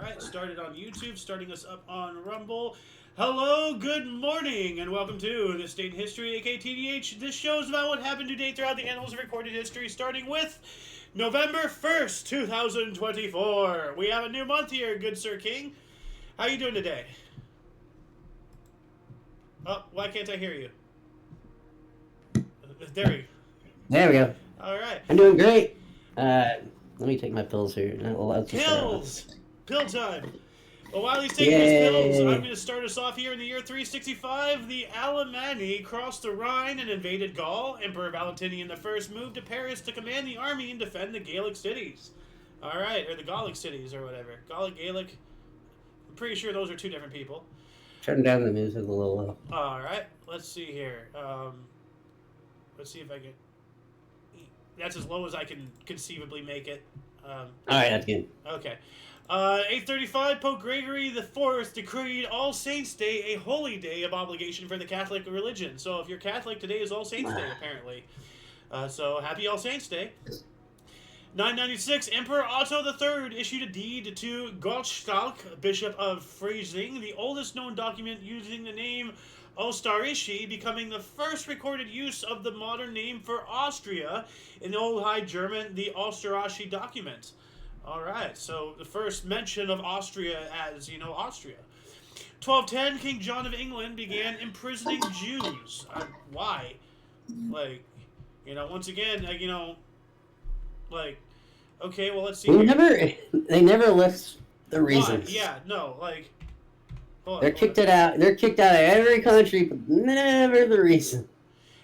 right, started on YouTube, starting us up on Rumble. Hello, good morning, and welcome to This Day in History, aka TDH. This show is about what happened today throughout the annals of recorded history, starting with November 1st, 2024. We have a new month here, good Sir King. How you doing today? Oh, why can't I hear you? There we go. There we go. All right. I'm doing great. Let me take my pills here. Pills! Pill time! Well, while he's taking his pills, I'm going to start us off here in the year 365. The Alemanni crossed the Rhine and invaded Gaul. Emperor Valentinian I moved to Paris to command the army and defend the Gallic cities. All right, or the Gallic cities or whatever. Gaelic. I'm pretty sure those are two different people. Turn down the music a little low. All right, let's see here. Let's see if I can. That's as low as I can conceivably make it. All right, that's good. Okay. 835, Pope Gregory IV decreed All Saints' Day a holy day of obligation for the Catholic religion. So if you're Catholic, today is All Saints' Day, apparently. So happy All Saints' Day. 996, Emperor Otto III issued a deed to Gottskalk, Bishop of Freising, the oldest known document using the name Ostarishi, becoming the first recorded use of the modern name for Austria in the Old High German, the Ostarashi document. All right, so the first mention of Austria as, Austria. 1210, King John of England began imprisoning Jews. Why? Once again, okay, well, let's see. They never list the reasons. Why? Yeah, no, They're kicked out of every country, but never the reason.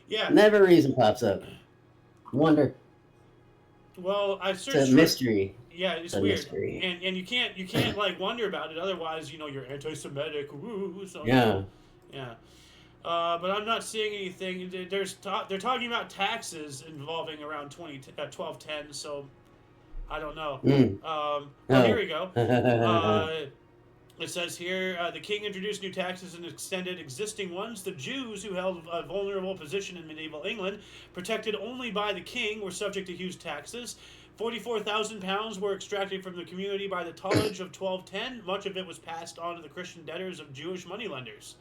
Yeah. Never reason pops up. Wonder. Well, I searched. It's a mystery. Yeah, it's weird. Mystery. And you can't wonder about it, otherwise, you're anti-Semitic. So, yeah. Yeah. But I'm not seeing anything. They're talking about taxes involving around 1210, so I don't know. Here we go. It says here, the king introduced new taxes and extended existing ones. The Jews, who held a vulnerable position in medieval England, protected only by the king, were subject to huge taxes. 44,000 pounds were extracted from the community by the tonnage of 1210. Much of it was passed on to the Christian debtors of Jewish moneylenders.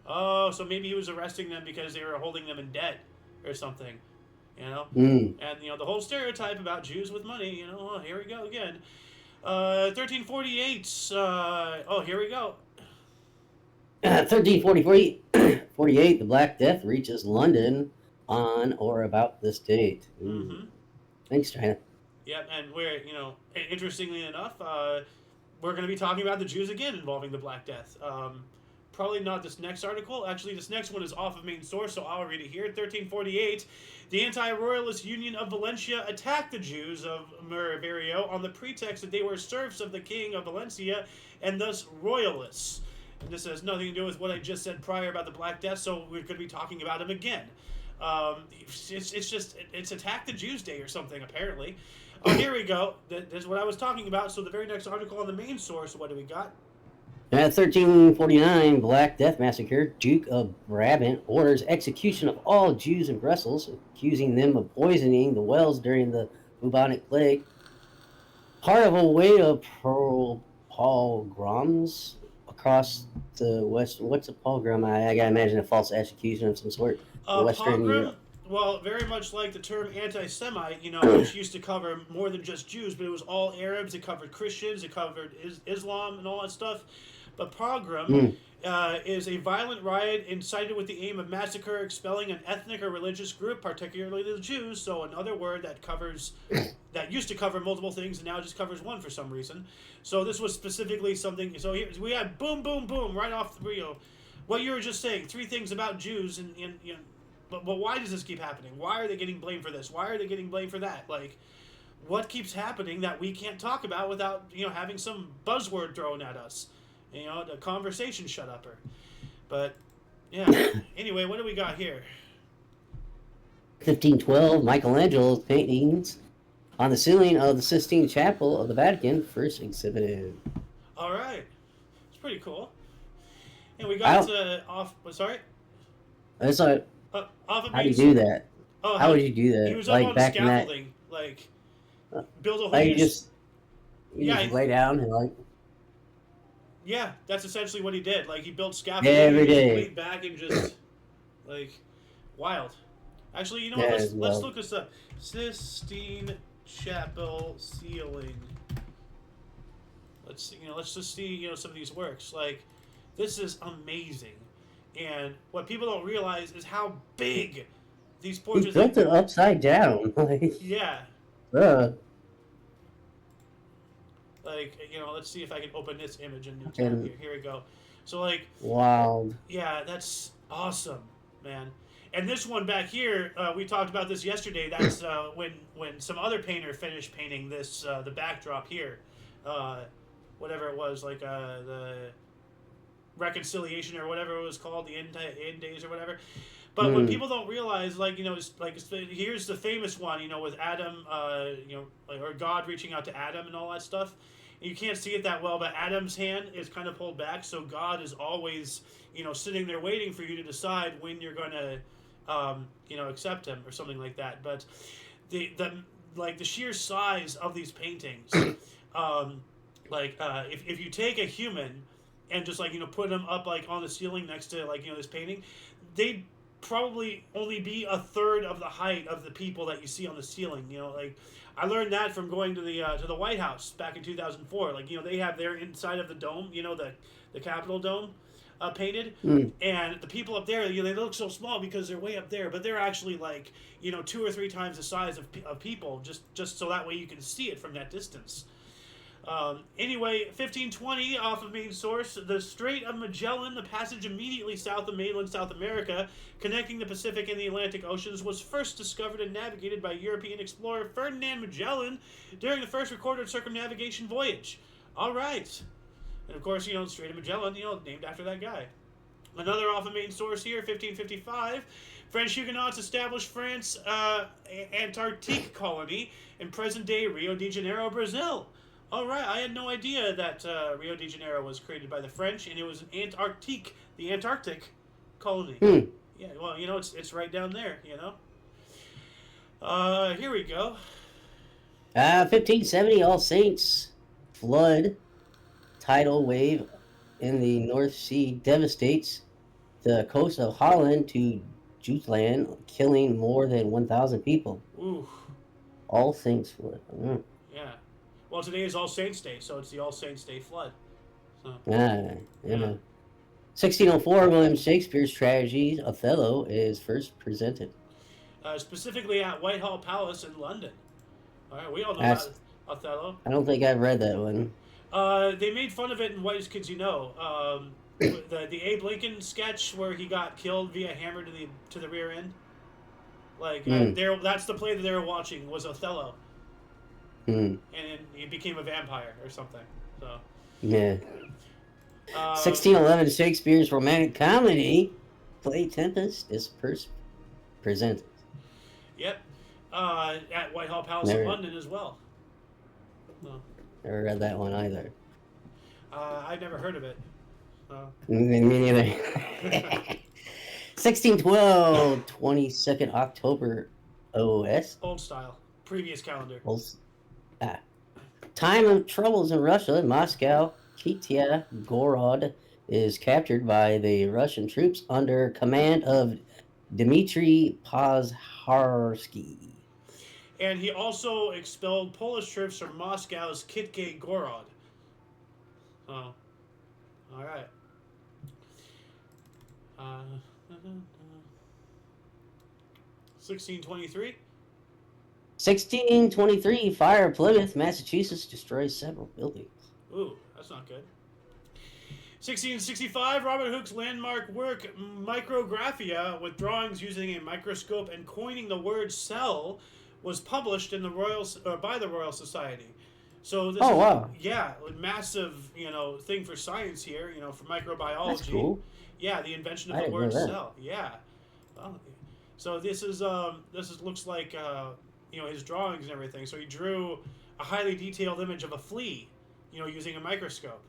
Oh, so maybe he was arresting them because they were holding them in debt or something, And, the whole stereotype about Jews with money, here we go again. 1348, here we go. 1348, the Black Death reaches London on or about this date. Mm-hmm. Thanks, China. Yep, and we're, interestingly enough, we're going to be talking about the Jews again involving the Black Death. Probably not this next article. Actually, this next one is off of main source, so I'll read it here. 1348, the anti-royalist Union of Valencia attacked the Jews of Merivario on the pretext that they were serfs of the king of Valencia and thus royalists. And this has nothing to do with what I just said prior about the Black Death, so we're going to be talking about him again. It's Attack the Jews Day or something, apparently. Oh, here we go. This is what I was talking about. So the very next article on the main source, what do we got? At 1349, Black Death Massacre, Duke of Brabant orders execution of all Jews in Brussels, accusing them of poisoning the wells during the bubonic plague. Part of a wave of pogroms across the west. What's a pogrom? I gotta imagine a false execution of some sort. Western Europe. Well, very much like the term anti-Semite, which used to cover more than just Jews, but it was all Arabs. It covered Christians. It covered Islam and all that stuff. But pogrom is a violent riot incited with the aim of massacre, expelling an ethnic or religious group, particularly the Jews. So another word that used to cover multiple things and now just covers one for some reason. So this was specifically something. So here we had boom, boom, boom right off the what you were just saying. 3 things about Jews and But why does this keep happening? Why are they getting blamed for this? Why are they getting blamed for that? What keeps happening that we can't talk about without, having some buzzword thrown at us? The conversation shut-upper. But, yeah. Anyway, what do we got here? 1512, Michelangelo's paintings on the ceiling of the Sistine Chapel of the Vatican first exhibited. All right. It's pretty cool. And we got sorry? That's all right. How do you do that? Oh, how would you do that? He was up on back scaffolding, build a whole. You just lay down and Yeah, that's essentially what he did. Like he built scaffolding and every he just day. laid back and just like wild. Actually, you know what? Yeah, Let's well, look this up. Sistine Chapel ceiling. Let's just see some of these works. Like this is amazing, and what people don't realize is how big these he portraits. built it upside down. Like, Yeah, uh, let's see if I can open this image in new tab fucking here. Here we go. So like, wild. yeah, that's awesome, man. And this one back here, we talked about this yesterday. That's when some other painter finished painting this, the backdrop here, uh, whatever it was, like the reconciliation or whatever it was called, the end days or whatever. But what Mm. people don't realize, here's the famous one, with Adam, or God reaching out to Adam and all that stuff. You can't see it that well, but Adam's hand is kind of pulled back, so God is always, sitting there waiting for you to decide when you're going to, accept him or something like that. But the sheer size of these paintings, if you take a human and just put them up like on the ceiling next to this painting, they'd probably only be a third of the height of the people that you see on the ceiling. I learned that from going to the White House back in 2004. They have their inside of the dome, the Capitol dome, painted, Mm. and the people up there, they look so small because they're way up there, but they're actually 2 or 3 times the size of people, just so that way you can see it from that distance. Anyway, 1520 off of main source, the Strait of Magellan, the passage immediately south of mainland South America, connecting the Pacific and the Atlantic Oceans, was first discovered and navigated by European explorer Ferdinand Magellan during the first recorded circumnavigation voyage. All right. And of course, the Strait of Magellan, named after that guy. Another off of main source here, 1555. French Huguenots established France Antarctique colony in present-day Rio de Janeiro, Brazil. All right, I had no idea that Rio de Janeiro was created by the French, and it was an the Antarctic colony. Mm. Yeah, well, it's right down there. Here we go. 1570 All Saints flood tidal wave in the North Sea devastates the coast of Holland to Jutland, killing more than 1,000 people. Ooh, All Saints flood. Mm. yeah. Well, today is All Saints Day, so it's the All Saints Day flood. So, Yeah. yeah. 1604, William Shakespeare's tragedy Othello is first presented. Specifically at Whitehall Palace in London. All right, we all know That's, about Othello. I don't think I've read that one. They made fun of it in Whitest Kids You Know. The Abe Lincoln sketch where he got killed via hammer to the rear end. That's the play that they were watching was Othello, Mm. and he became a vampire or something. So Yeah. 1611, Shakespeare's romantic comedy play Tempest is first presented. yep, at Whitehall Palace Never, in London as well. So, never read that one either. I've never heard of it. Me neither. 1612, 22nd October OS. Old style, previous calendar. Time of troubles in Russia, Moscow, Kitya Gorod is captured by the Russian troops under command of Dmitry Pozharsky. And he also expelled Polish troops from Moscow's Kitke Gorod. Oh, all right. 1623. 1623, fire Plymouth, Massachusetts destroys several buildings. Ooh, that's not good. 1665, Robert Hooke's landmark work Micrographia, with drawings using a microscope and coining the word cell, was published in by the Royal Society. So this wow. Yeah, a massive, thing for science here, for microbiology. That's cool. Yeah, the invention of the word cell. Yeah. Well, so this looks like his drawings and everything. So he drew a highly detailed image of a flea, using a microscope.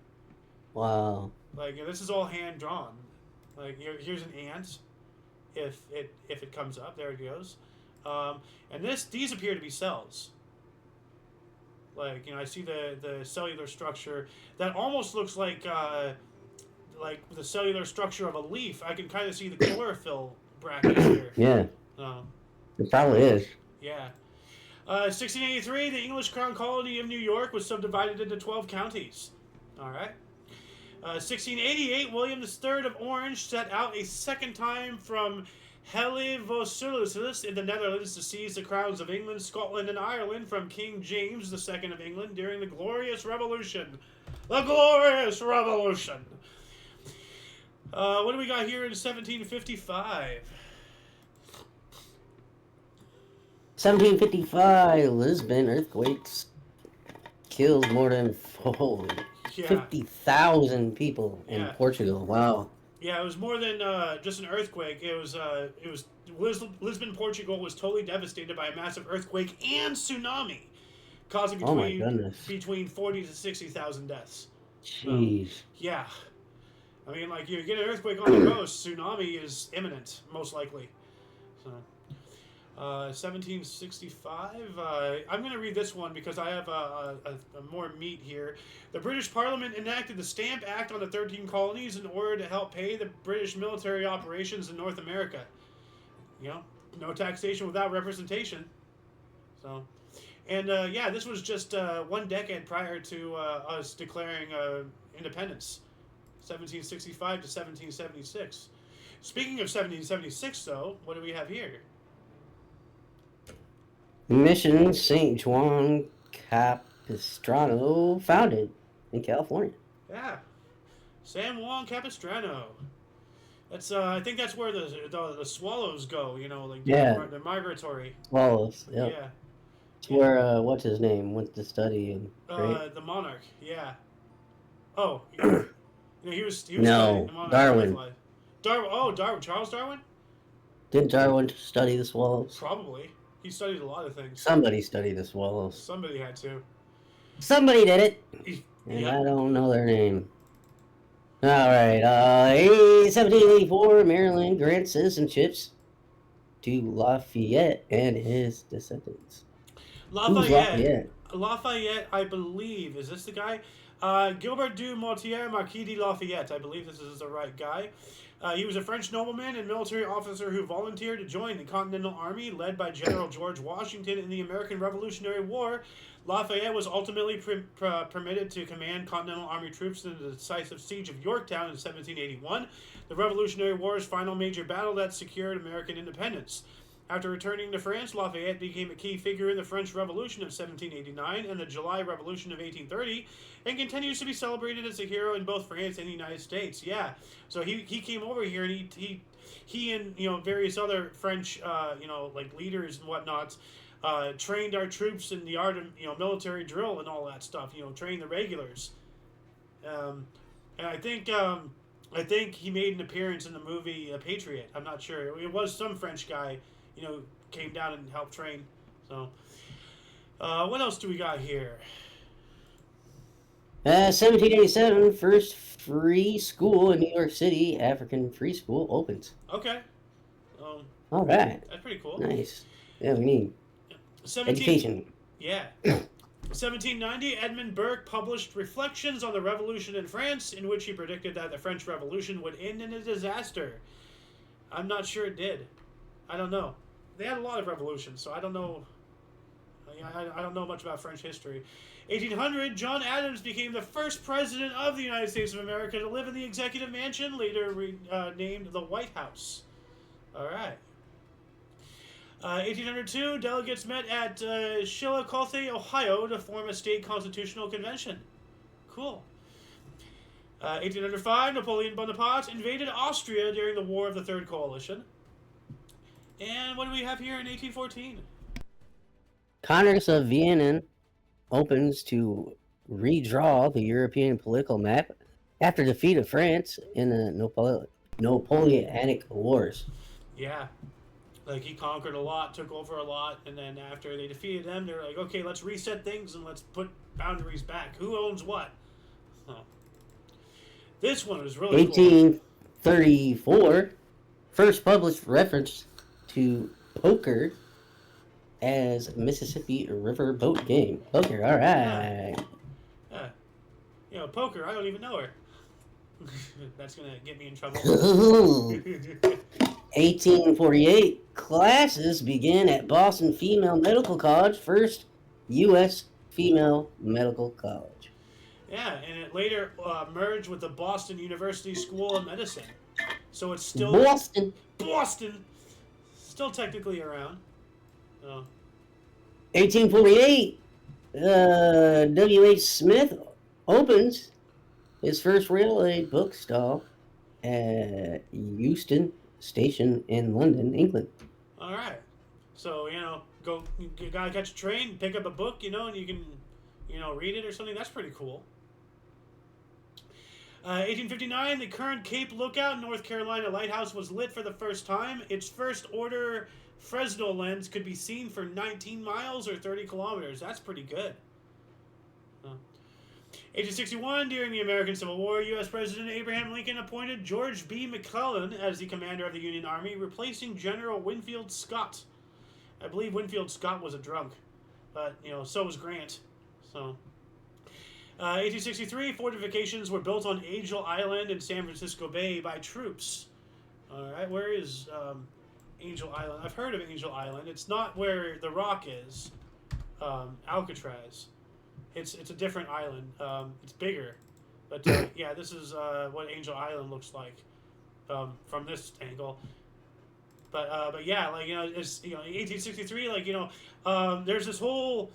Wow. This is all hand drawn. Here's an ant. If it comes up, there it goes. And these appear to be cells. Like, I see the cellular structure that almost looks like the cellular structure of a leaf. I can kind of see the chlorophyll brackets here. Yeah, Um, it probably is. yeah. 1683, the English Crown Colony of New York was subdivided into 12 counties. All right. 1688, William III of Orange set out a second time from Hellevoetsluis in the Netherlands to seize the crowns of England, Scotland, and Ireland from King James II of England during the Glorious Revolution. The Glorious Revolution! What do we got here in 1755? 1755, Lisbon earthquakes kills more than 50,000 people in Portugal. Wow. Yeah, it was more than just an earthquake. It was Lisbon, Portugal was totally devastated by a massive earthquake and tsunaami, causing between 40 to 60,000 deaths. Jeez. Yeah. I mean, like, you get an earthquake on the coast, tsunami is imminent, most likely. So, 1765. I'm going to read this one because I have a more meat here. The British Parliament enacted the Stamp Act on the 13 colonies in order to help pay the British military operations in North America. No taxation without representation. So, and this was just 1 decade prior to us declaring independence, 1765 to 1776. Speaking of 1776, though, what do we have here? Mission St. Juan Capistrano, founded in California. Yeah, San Juan Capistrano. That's I think that's where the swallows go. They're migratory. Swallows. Yep. Yeah. It's where what's his name went to study right? The monarch. Yeah. Oh. He was no, Darwin. Darwin. Charles Darwin. Didn't Darwin study the swallows? Probably. He studied a lot of things. Somebody studied the swallows. Somebody had to. Somebody did it. And I don't know their name. All right. 1784, Maryland grants citizenships to Lafayette and his descendants. Lafayette, I believe. Is this the guy? Gilbert du Motier, Marquis de Lafayette. I believe this is the right guy. He was a French nobleman and military officer who volunteered to join the Continental Army led by General George Washington in the American Revolutionary War. Lafayette was ultimately permitted to command Continental Army troops in the decisive siege of Yorktown in 1781, the Revolutionary War's final major battle that secured American independence. After returning to France, Lafayette became a key figure in the French Revolution of 1789 and the July Revolution of 1830, and continues to be celebrated as a hero in both France and the United States. Yeah, so he came over here and he and various other French leaders and whatnot trained our troops in the art of military drill and all that stuff. Trained the regulars, and I think he made an appearance in the movie Patriot. I'm not sure. It was some French guy. Came down and helped train. So, what else do we got here? 1787, first free school in New York City, African free school, opens. Okay. All right. That's pretty cool. Nice. Yeah, we need education. Yeah. 1790, Edmund Burke published Reflections on the Revolution in France, in which he predicted that the French Revolution would end in a disaster. I'm not sure it did. I don't know. They had a lot of revolutions, so I don't know. I don't know much about French history. 1800, John Adams became the first president of the United States of America to live in the Executive Mansion, later named the White House. All right. 1802, delegates met at Chillicothe, Ohio, to form a state constitutional convention. Cool. 1805, Napoleon Bonaparte invaded Austria during the War of the Third Coalition. And what do we have here in 1814? Congress of Vienna opens to redraw the European political map after defeat of France in the Napoleonic Wars. Yeah. Like, he conquered a lot, took over a lot, and then after they defeated them, they're like, okay, let's reset things and let's put boundaries back. Who owns what? Oh. This one was really 1834, first published reference to poker as Mississippi River boat game. Poker, all Yeah, right. yeah. Poker. I don't even know her. That's gonna get me in trouble. 1848, classes begin at Boston Female Medical College, first U.S. female medical college. Yeah, and it later merged with the Boston University School of Medicine. So it's still Boston. Boston, still technically around. Oh. 1848, W.H. Smith opens his first railway bookstall at Euston Station in London, England. All right. So go. You gotta catch a train, pick up a book, and you can, read it or something. That's pretty cool. 1859, the current Cape Lookout, North Carolina lighthouse was lit for the first time. Its first order Fresnel lens could be seen for 19 miles or 30 kilometers. That's pretty good. 1861, during the American Civil War, U.S. President Abraham Lincoln appointed George B. McClellan as the commander of the Union Army, replacing General Winfield Scott. I believe Winfield Scott was a drunk, but, so was Grant. So, 1863, fortifications were built on Angel Island in San Francisco Bay by troops. All right, where is Angel Island? I've heard of Angel Island. It's not where the Rock is, Alcatraz. It's a different island. It's bigger, but yeah, this is what Angel Island looks like from this angle. But yeah, it's 1863. There's this whole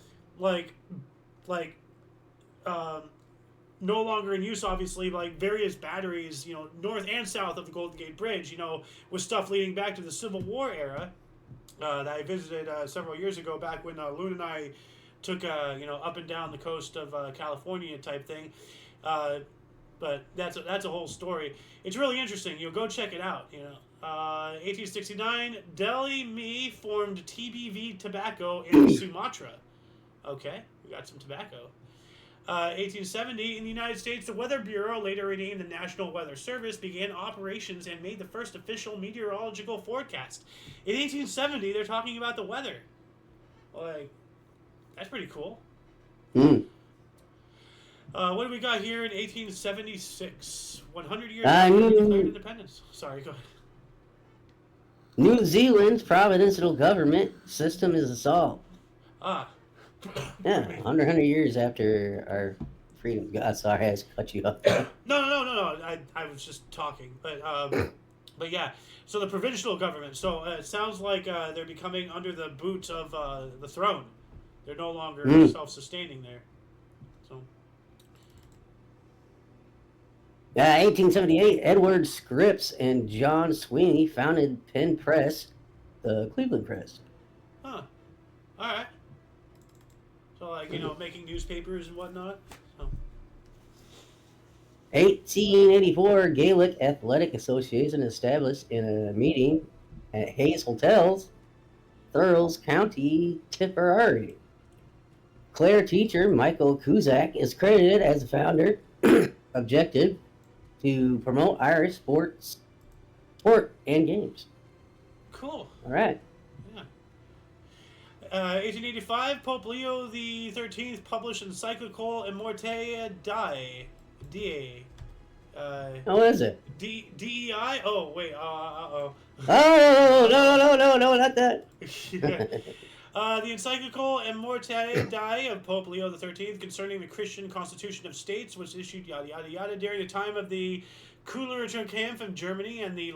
no longer in use, obviously, various batteries, north and south of the Golden Gate Bridge, with stuff leading back to the Civil War era that I visited several years ago, back when Loon and I took up and down the coast of California type thing. But that's a whole story. It's really interesting. Go check it out. 1869, Delhi Me formed TBV Tobacco in Sumatra. Okay, we got some tobacco. 1870, in the United States, the Weather Bureau, later renamed the National Weather Service, began operations and made the first official meteorological forecast. In 1870, they're talking about the weather. That's pretty cool. What do we got here in 1876? 100 years after we declared independence. Sorry, go ahead. New Zealand's provincial government system is assault. Yeah, 100 years after our freedom. God, sorry, I has cut you off. No. I was just talking, but yeah. So the provincial government. So it sounds like they're becoming under the boot of the throne. They're no longer self-sustaining there. So. 1878, Edward Scripps and John Sweeney founded Penn Press, the Cleveland Press. Huh. All right. So, making newspapers and whatnot. So. 1884, Gaelic Athletic Association established in a meeting at Hayes Hotels, Thurles County, Tipperary. Clare teacher Michael Cusack is credited as the founder. Objective to promote Irish sport and games. Cool. All right. 1885, Pope Leo the 13th published encyclical Immortae Dei. What is it? DEI? Oh, wait. Uh-oh. Oh, no, not that. The encyclical Immortae Dei of Pope Leo the 13th concerning the Christian Constitution of States was issued yada yada yada during the time of the Kulturkampf in Germany and the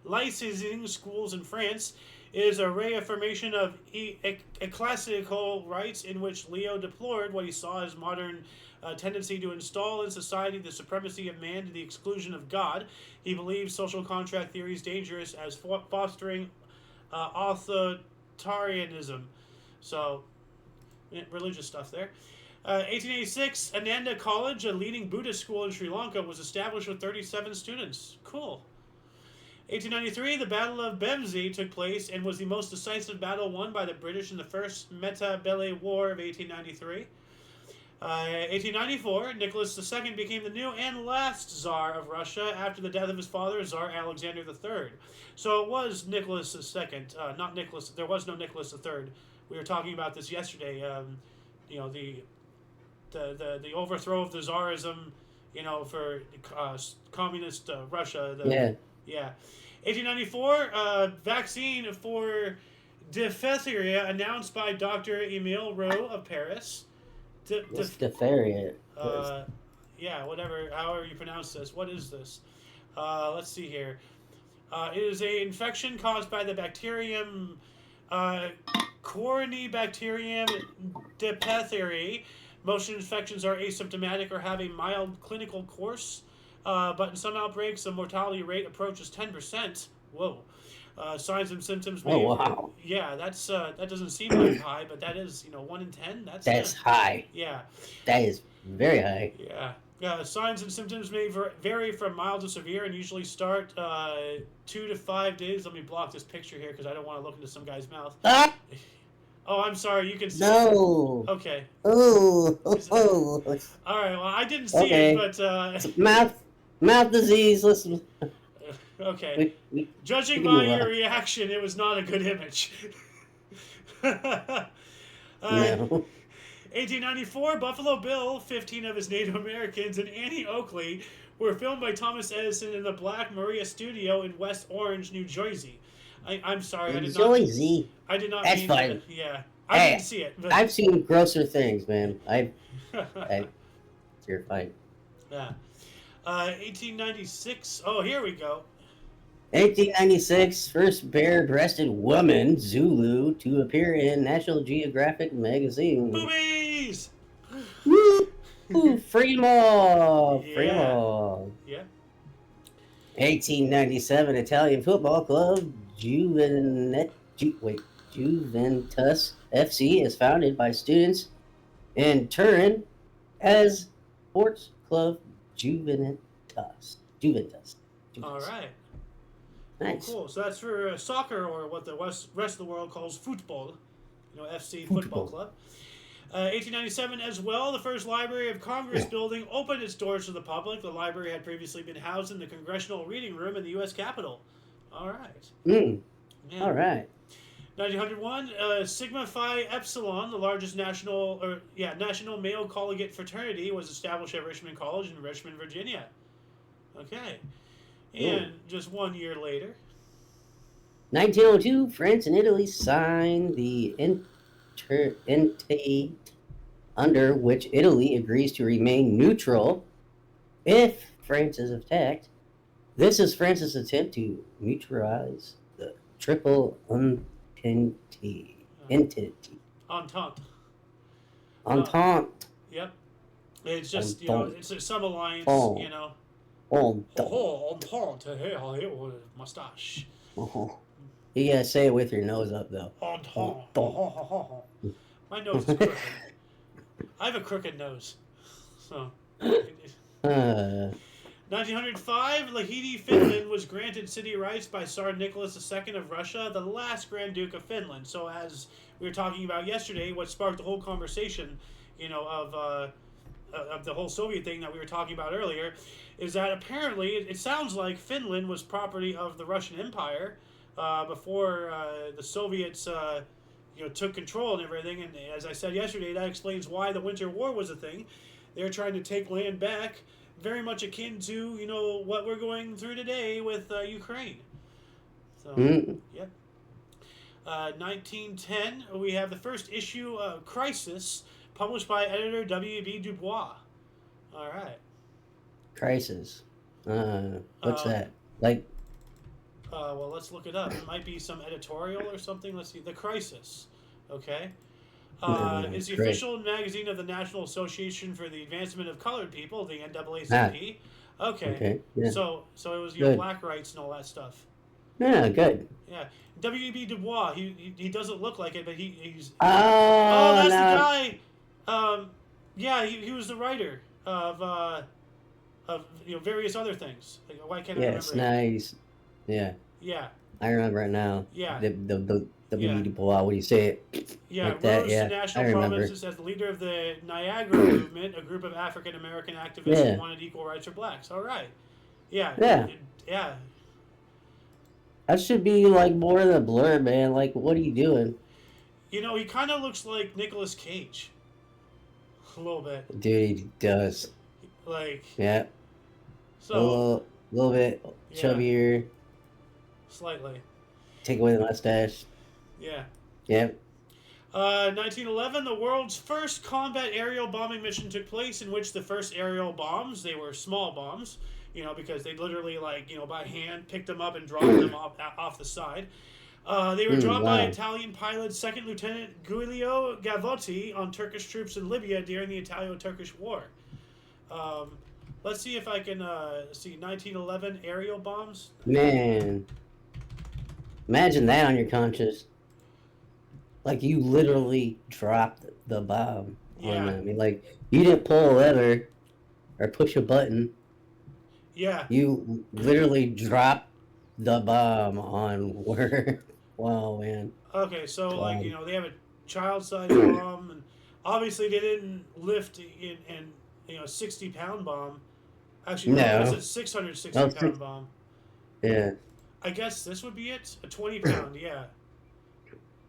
licensing schools in France. Is a reaffirmation of ecclesiastical rights in which Leo deplored what he saw as modern tendency to install in society the supremacy of man to the exclusion of God. He believes social contract theory is dangerous as fostering authoritarianism. So, religious stuff there. 1886, Ananda College, a leading Buddhist school in Sri Lanka, was established with 37 students. Cool. 1893, the Battle of Bemsi took place and was the most decisive battle won by the British in the First Meta-Bele War of 1893. 1894, Nicholas II became the new and last Tsar of Russia after the death of his father, Tsar Alexander III. So it was Nicholas II, not Nicholas. There was no Nicholas III. We were talking about this yesterday. The overthrow of the Tsarism, for communist Russia. Yeah. Yeah. 1894, vaccine for diphtheria announced by Dr. Emile Roux of Paris. What's diphtheria? Uh, yeah, whatever, however you pronounce this. What is this? Let's see here. It is a infection caused by the bacterium Corynebacterium diphtheriae. Most infections are asymptomatic or have a mild clinical course, but in some outbreaks, the mortality rate approaches 10%. Whoa. Signs and symptoms may. Oh wow. Yeah, that doesn't seem like high, but that is 1 in 10. That's high. Yeah. That is very high. Yeah. Signs and symptoms may vary from mild to severe and usually start 2 to 5 days. Let me block this picture here because I don't want to look into some guy's mouth. Ah! Oh, I'm sorry. You can see No. it. Okay. Oh. All right. Well, I didn't see it, but mouth disease. Listen. Okay. Judging by your reaction, it was not a good image. No. 1894, Buffalo Bill, 15 of his Native Americans, and Annie Oakley were filmed by Thomas Edison in the Black Maria studio in West Orange, New Jersey. I'm sorry, I did not. That's mean fine. Yeah, I didn't see it. But... I've seen grosser things, man. You're fine. Yeah. 1896. Oh, here we go. 1896, first bare-breasted woman, Zulu, to appear in National Geographic magazine. Boobies! Woo! Free 'em all! Yeah. Free 'em all! Yeah. 1897, Italian football club Juventus FC is founded by students in Turin as Sports Club Juventus. All right. Nice. Cool. So that's for soccer, or what the rest of the world calls football. FC Football Club. 1897 as well, the first Library of Congress building opened its doors to the public. The library had previously been housed in the Congressional Reading Room in the U.S. Capitol. All right. Yeah. All right. 1901, Sigma Phi Epsilon, the largest national male collegiate fraternity, was established at Richmond College in Richmond, Virginia. Okay. And just 1 year later, 1902, France and Italy signed the Entente, under which Italy agrees to remain neutral if France is attacked. This is France's attempt to neutralize the Triple Entente. Entente. Yep. It's just, it's some alliance, Entente. Mustache. You gotta say it with your nose up, though. My nose is crooked. I have a crooked nose. So. 1905, Lahti, Finland was granted city rights by Tsar Nicholas II of Russia, the last Grand Duke of Finland. So as we were talking about yesterday, what sparked the whole conversation, of the whole Soviet thing that we were talking about earlier, is that apparently it sounds like Finland was property of the Russian Empire before the Soviets took control and everything. And as I said yesterday, that explains why the Winter War was a thing. They're trying to take land back, very much akin to what we're going through today with Ukraine. So yep. 1910, we have the first issue of Crisis, published by editor W.B. Du Bois. All right. Crisis. What's that? Like? Well, let's look it up. It might be some editorial or something. Let's see. The Crisis. Okay. Is the official magazine of the National Association for the Advancement of Colored People, the NAACP. Okay. Yeah. So it was black rights and all that stuff. Yeah, good. Yeah. W.B. Du Bois. He doesn't look like it, but he's. Oh, that's the guy. Yeah, he was the writer of various other things. Why can't I remember? Yes, nice. Yeah. Yeah. I remember it now. Yeah. Yeah. WD pull out when you say it Yeah, like that. rose to Yeah, I national remember. prominence as the leader of the Niagara movement, a group of African American activists who Yeah, wanted equal rights for blacks. All right. Yeah, yeah. yeah. That should be like more than a blur, man. Like, what are you doing, You know, he kind of looks like Nicolas Cage a little bit. dude? He does. Like, Yeah, so, a little bit yeah, chubbier. slightly. Take away the mustache. Yeah. Yeah. 1911, the world's first combat aerial bombing mission took place, in which the first aerial bombs, they were small bombs, because they literally, by hand, picked them up and dropped them off the side. They were dropped by Wow. Italian pilot Second Lieutenant Giulio Gavotti on Turkish troops in Libya during the Italo-Turkish War. Um, let's see if I can see 1911 aerial bombs. Man, imagine that on your conscience. Like you literally dropped the bomb on Yeah, them. I mean, like you didn't pull a lever or push a button. yeah. You literally dropped the bomb on where. Wow, man. Okay, so Wow. they have a child-sized bomb, and obviously they didn't lift in 60-pound bomb. Actually, no, it's a No. Oh, 660-pound bomb. yeah. I guess this would be it. A 20-pound, yeah.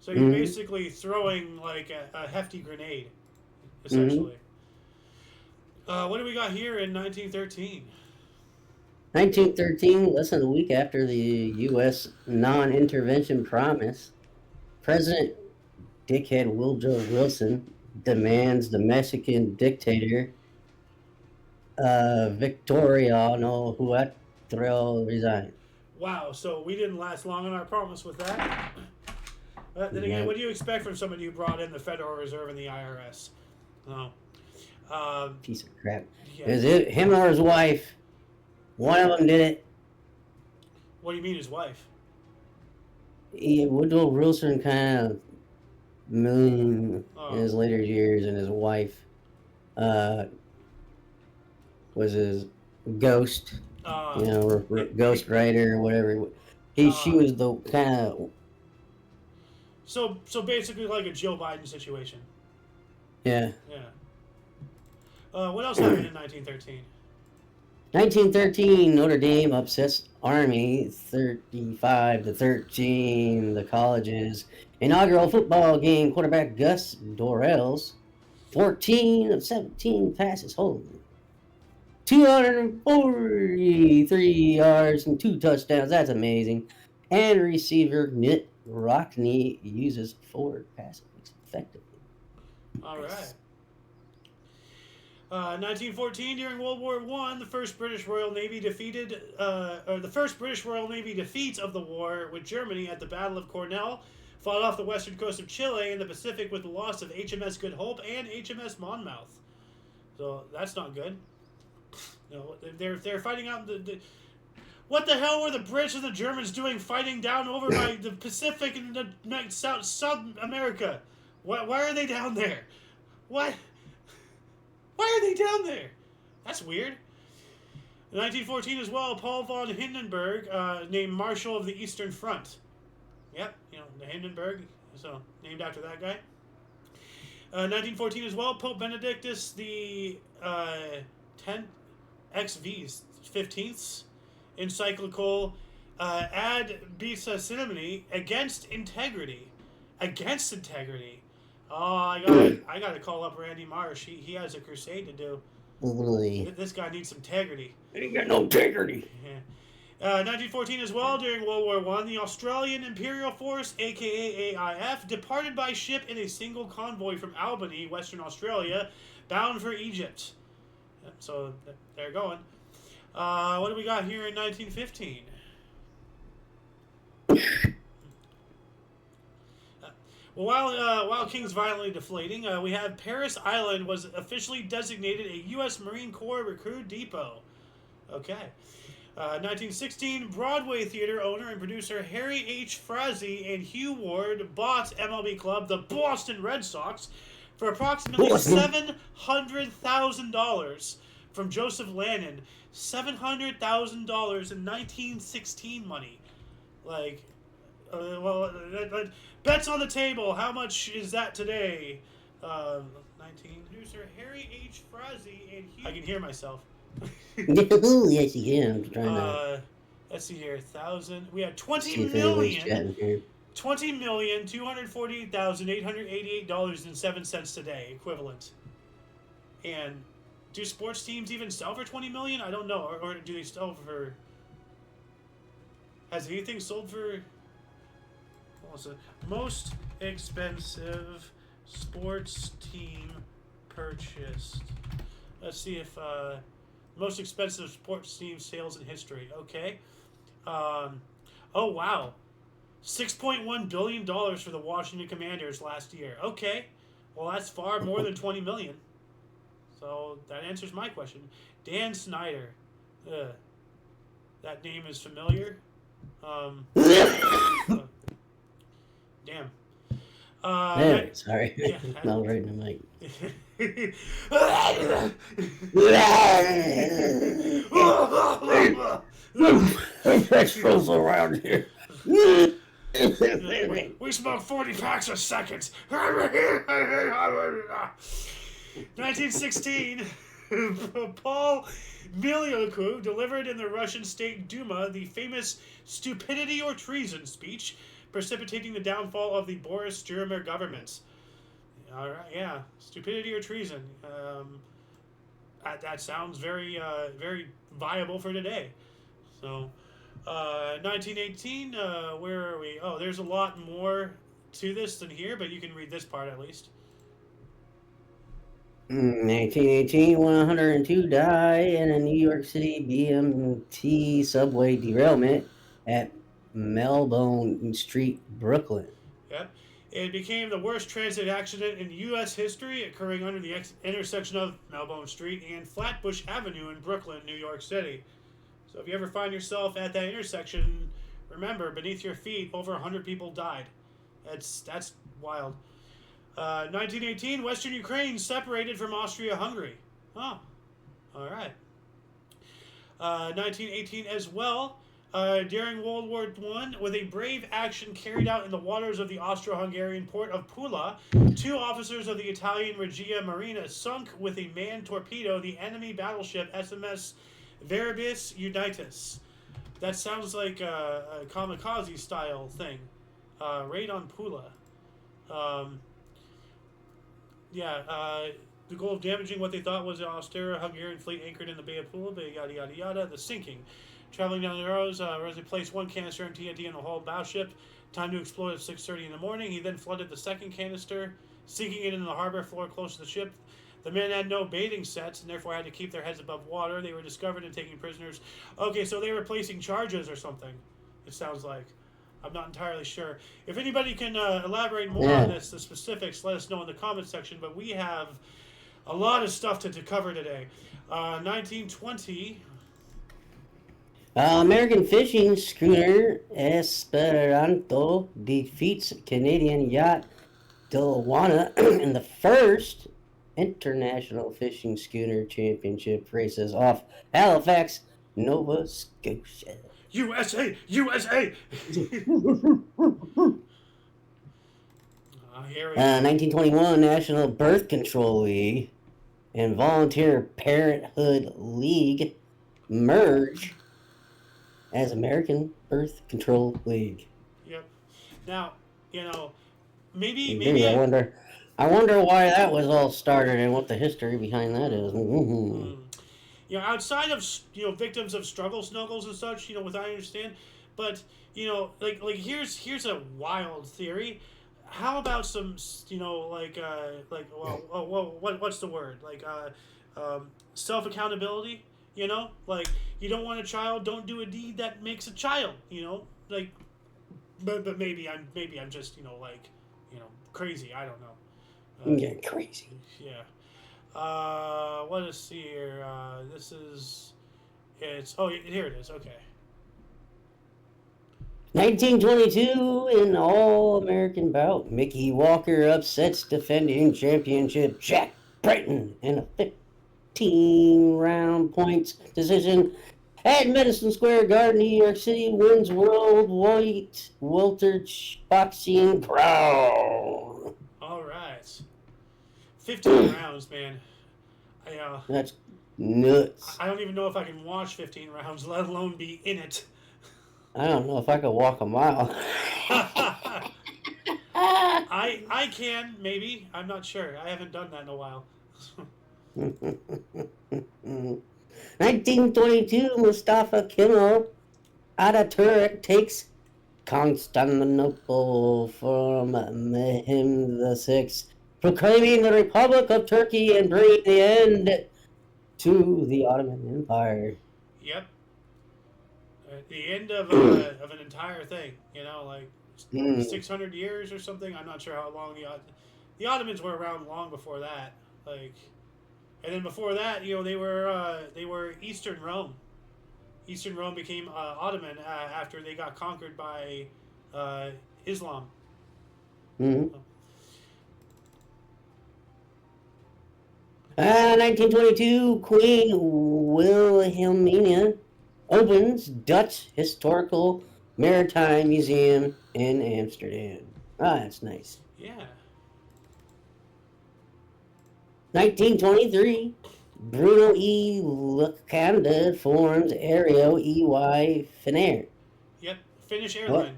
So you're Mm-hmm. basically throwing like a hefty grenade, Mm-hmm. essentially. What do we got here in 1913? 1913, less than a week after the U.S. non-intervention promise, President Dickhead Woodrow Wilson demands the Mexican dictator Victoriano Huerta resign. Wow, so we didn't last long on our promise with that. Then again, Yeah, what do you expect from somebody who brought in the Federal Reserve and the IRS? Oh, piece of crap. yeah. Is it him or his wife? One of them did it. What do you mean, his wife? Woodrow Wilson kind of in Oh, his later years, and his wife uh, was his ghost, uh, ghost writer or whatever. She uh, was the kind of so basically like a Joe Biden situation. yeah. Yeah. What else happened in 1913? 1913, Notre Dame upsets Army 35-13. The college's inaugural football game, quarterback Gus Dorrells, 14 of 17 passes home, 243 yards and 2 touchdowns. That's amazing. And receiver Mitt Rockney uses 4 passes effectively. All right. Nice. 1914, during World War One, the first British Royal Navy the first British Royal Navy defeats of the war with Germany at the Battle of Cornell, fought off the western coast of Chile in the Pacific with the loss of HMS Good Hope and HMS Monmouth. So that's not good. They're fighting out what the hell were the Brits and the Germans doing fighting down over by the Pacific and the South America? Why are they down there? What? Why are they down there? That's weird. In 1914 as well, Paul von Hindenburg, named Marshal of the Eastern Front. Yep, the Hindenburg, so named after that guy. 1914 as well, Pope Benedictus the 10th XV's 15th encyclical Ad Bisa Cinemini against integrity. Against integrity. Oh, I gotta call up Randy Marsh. He has a crusade to do. Literally. This guy needs some integrity. Ain't got no integrity. Yeah. 1914 as well, during World War One, the Australian Imperial Force, aka AIF, departed by ship in a single convoy from Albany, Western Australia, bound for Egypt. Yep, so they're going. What do we got here in 1915? Well, while King's violently deflating, we have Paris Island was officially designated a U.S. Marine Corps recruit depot. Okay. 1916, Broadway theater owner and producer Harry H. Frazee and Hugh Ward bought MLB club the Boston Red Sox for approximately $700,000 from Joseph Lannon. $700,000 in 1916 money. Like, Bets on the table. How much is that today? 19. Producer Harry H. Frazee and he. I can hear myself. Yes, you can. I'm trying to Let's see here. 1,000. We had 20 see if anybody's million. chatting here. $20,248,888.07 today, equivalent. And do sports teams even sell for 20 million? I don't know. Or do they sell for? Has anything sold for? What was it? Most expensive sports team purchased. Let's see if most expensive sports team sales in history. Okay. Oh wow. $6.1 billion for the Washington Commanders last year. Okay. Well, that's far more than 20 million. So that answers my question. Dan Snyder. That name is familiar. Damn. Sorry. Yeah, Not right in the mic. Vegetables around here. We smoke 40 packs a second. 1916, Paul Miliukov delivered in the Russian State Duma the famous "Stupidity or Treason" speech, precipitating the downfall of the Boris Sturmer government. All right, yeah, stupidity or treason. That sounds very, very viable for today. So, 1918. Where are we? Oh, there's a lot more to this than here, but you can read this part at least. 1918, 102 die in a New York City BMT subway derailment at Melbourne Street, Brooklyn. Yep. It became the worst transit accident in U.S. history, occurring under the intersection of Melbourne Street and Flatbush Avenue in Brooklyn, New York City. So if you ever find yourself at that intersection, remember, beneath your feet, over 100 people died. That's wild. 1918, Western Ukraine separated from Austria-Hungary. Oh, all right. 1918 as well. During World War I, with a brave action carried out in the waters of the Austro-Hungarian port of Pula, 2 officers of the Italian Regia Marina sunk with a manned torpedo the enemy battleship SMS Veribus Unitas. That sounds like a kamikaze-style thing. Raid on Pula. The goal of damaging what they thought was an Austro-Hungarian fleet anchored in the Bay of Pula, yada yada yada. The sinking. Traveling down the roads, Rosie placed 1 canister of TNT in the whole bow ship. Time to explode at 6:30 in the morning. He then flooded the second canister, sinking it in the harbor floor close to the ship. The men had no bathing sets and therefore had to keep their heads above water. They were discovered and taken prisoners. Okay, so they were placing charges or something, it sounds like. I'm not entirely sure. If anybody can elaborate more on this, the specifics, let us know in the comments section. But we have a lot of stuff to cover today. 1920... American fishing schooner Esperanto defeats Canadian yacht Delawana in the first International Fishing Schooner Championship races off Halifax, Nova Scotia. USA! USA! Here we go. 1921 National Birth Control League and Volunteer Parenthood League merge as American Birth Control League. Yep. Now, maybe I wonder why that was all started and what the history behind that is. Outside of victims of struggle snuggles and such, what I understand, but like here's a wild theory. How about some what's the word, self accountability? Like, you don't want a child, don't do a deed that makes a child. But maybe I'm just crazy. I don't know. Yeah, crazy. Yeah. Let us see here. Here it is. Okay. 1922 in All-American bout, Mickey Walker upsets defending championship Jack Brighton in a 15-round points decision At Madison Square Garden, New York City, wins World White Welter Boxing Crown. All right. 15 rounds, man. I That's nuts. I don't even know if I can watch 15 rounds, let alone be in it. I don't know if I could walk a mile. I can maybe. I'm not sure. I haven't done that in a while. 1922, Mustafa Kemal Ataturk takes Constantinople from Mehmed VI, proclaiming the Republic of Turkey and bringing the end to the Ottoman Empire. Yep. The end of an entire thing. You know, like 600 years or something. I'm not sure how long the Ottomans were around long before that. Like, and then before that, you know, they were Eastern Rome. Eastern Rome became Ottoman after they got conquered by Islam. 1922, Queen Wilhelmina opens Dutch Historical Maritime Museum in Amsterdam. Ah, that's nice. Yeah. 1923, Bruno E. Lacanda forms Aero EY Finnair. Yep. Finnish airline.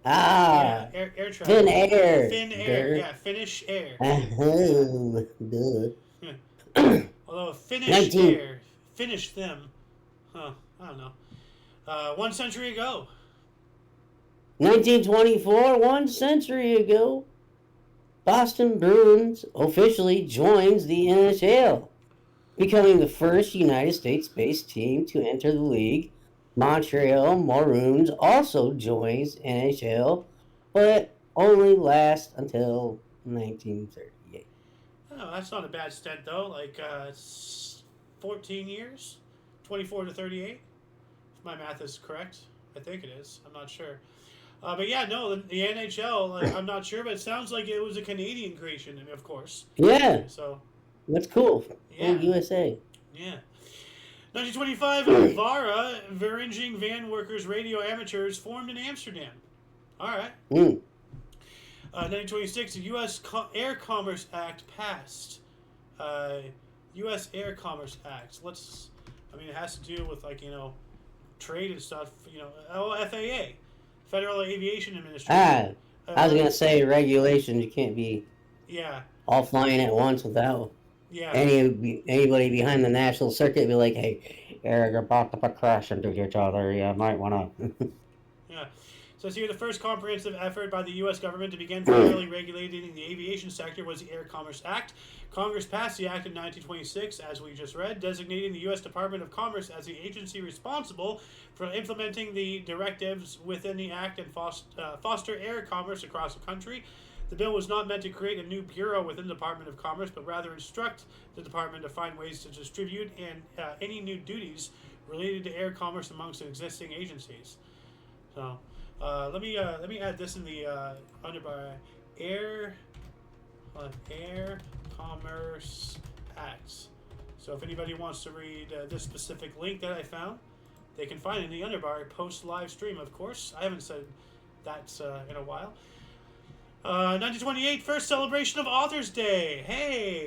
Ah, Yeah, air travel. Finnair. Finnair. Yeah, Finnish air. Oh, duh. Although Finnish 19 air, finish them. Huh? I don't know. 1 century ago. 1924, 1 century ago, Boston Bruins officially joins the NHL, becoming the first United States-based team to enter the league. Montreal Maroons also joins NHL, but only lasts until 1938. Oh, that's not a bad stint though. Like it's 14 years, 24 to 38. If my math is correct, I think it is. I'm not sure. But yeah, no, the NHL. Like, I'm not sure, but it sounds like it was a Canadian creation, of course. Yeah, So that's cool. Yeah. Oh, USA. yeah. 1925, Vara, Vereniging Van Workers Radio Amateurs, formed in Amsterdam. All right. 1926, the U.S. Air Commerce Act passed. U.S. Air Commerce Act. It has to do with, like, you know, trade and stuff. You know, FAA, Federal Aviation Administration. I was going to say regulations. You can't be all flying at once without anybody behind the national circuit be like, hey, you're about to crash into each other. You might want to. Yeah. So here, the first comprehensive effort by the U.S. government to begin federally regulating the aviation sector was the Air Commerce Act. Congress passed the act in 1926, as we just read, designating the U.S. Department of Commerce as the agency responsible for implementing the directives within the act and foster air commerce across the country. The bill was not meant to create a new bureau within the Department of Commerce, but rather instruct the department to find ways to distribute any new duties related to air commerce amongst existing agencies. So, let me add this in the underbar Air Commerce Acts. So if anybody wants to read this specific link that I found, they can find it in the underbar post live stream. Of course, I haven't said that in a while. 1928, first celebration of Authors Day. Hey,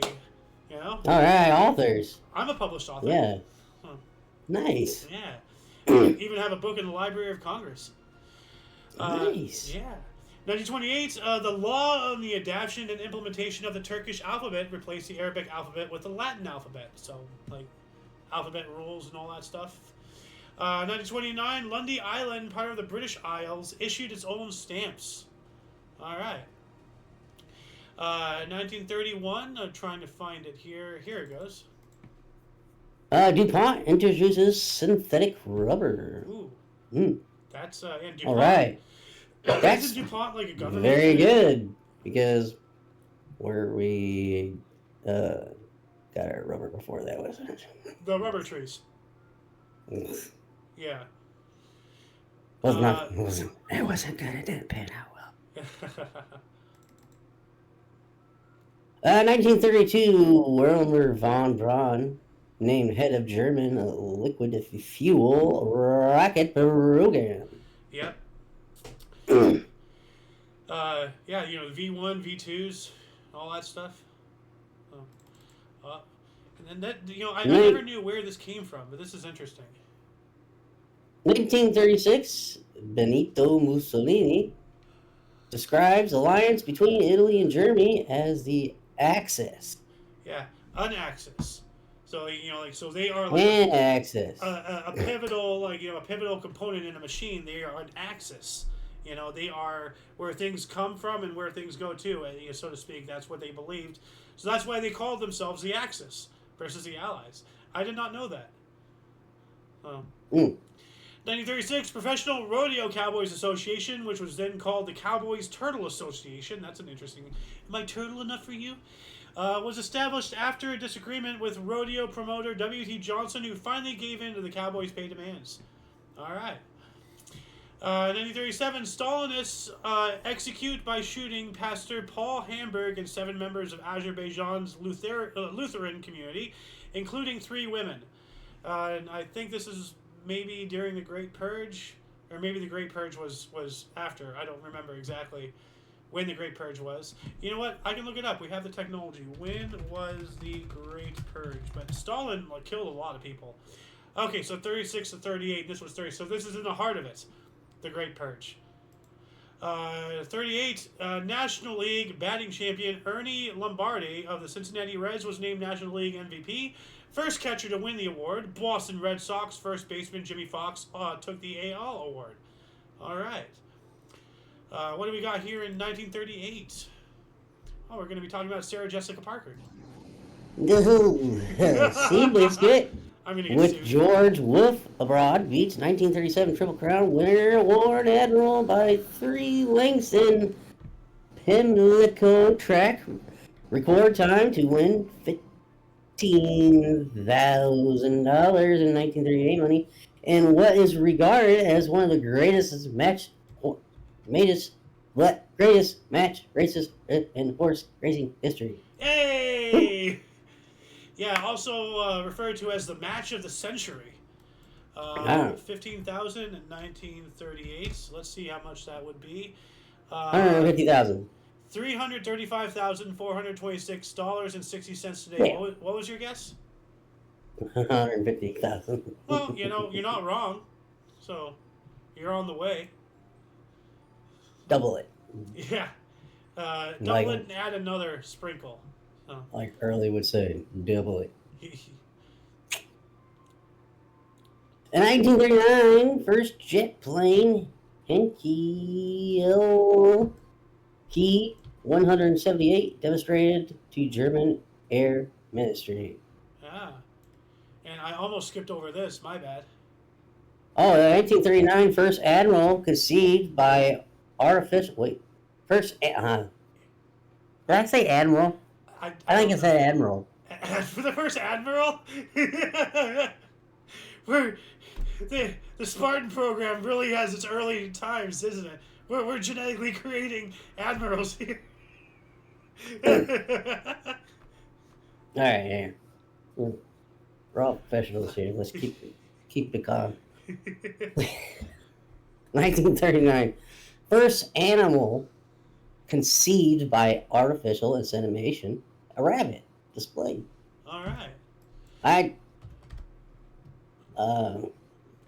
you know. All right, authors. I'm a published author. Yeah. Nice. Yeah. Even have a book in the Library of Congress. Nice. Yeah. 1928, the law on the adaptation and implementation of the Turkish alphabet replaced the Arabic alphabet with the Latin alphabet. So, like, alphabet rules and all that stuff. 1929, Lundy Island, part of the British Isles, issued its own stamps. All right. 1931, I'm trying to find it here. Here it goes. DuPont introduces synthetic rubber. Ooh. That's and DuPont. All right. That's DuPont like a government. Very good, because we got our rubber before that, wasn't it? The rubber trees. Yeah. It wasn't good. It didn't pan out well. 1932, Werner von Braun named head of German liquid fuel rocket program. Yep. Yeah, you know, V1, V2s, all that stuff. Uh, and then that, you know, I never knew where this came from, but this is interesting. 1936, Benito Mussolini describes alliance between Italy and Germany as the Axis. Yeah, an axis. So you know, like so they are like Axis. A pivotal, like you know, a pivotal component in a machine. They are an axis. You know, they are where things come from and where things go to, so to speak. That's what they believed. So that's why they called themselves the Axis versus the Allies. I did not know that. 1936, Professional Rodeo Cowboys Association, which was then called the Cowboys Turtle Association. That's an interesting. Am I turtle enough for you? Was established after a disagreement with rodeo promoter W.T. Johnson, who finally gave in to the Cowboys' pay demands. All right. 1937, Stalinists execute by shooting Pastor Paul Hamburg and 7 members of Azerbaijan's Lutheran community, including 3 women. And I think this is maybe during the Great Purge, or maybe the Great Purge was after. I don't remember exactly when the Great Purge was. You know what? I can look it up. We have the technology. When was the Great Purge? But Stalin killed a lot of people. Okay, so 36 to 38. This was 30. So this is in the heart of it. The Great Purge. 38, National League batting champion Ernie Lombardi of the Cincinnati Reds was named National League MVP. First catcher to win the award, Boston Red Sox first baseman Jimmy Fox took the AL award. All right. What do we got here in 1938? Oh, we're going to be talking about Sarah Jessica Parker. Seabiscuit with sued. George Wolfe abroad beats 1937 Triple Crown winner Award Admiral by 3 lengths in Pimlico track. Record time to win $15,000 in 1938 money, and what is regarded as one of the greatest match races in horse racing history. Hey! Yeah, also referred to as the match of the century. 15,000 in 1938. So let's see how much that would be. 150,000. $335,426.60 today. Yeah. What was your guess? 150,000. Well, you know, you're not wrong. So, you're on the way. Double it. Yeah. Double it and add another sprinkle. Like Early would say, double it. In 1939, first jet plane, Henkel Key 178, demonstrated to German Air Ministry. Ah. And I almost skipped over this. My bad. Oh, the 1939 first admiral conceived by artificial. Wait. First. Did I say admiral? I think I said admiral. For the first admiral? The Spartan program really has its early times, isn't it? We're genetically creating admirals here. Alright, yeah. We're all professionals here. Let's keep the calm. 1939. First animal conceived by artificial insemination, a rabbit displayed. Alright.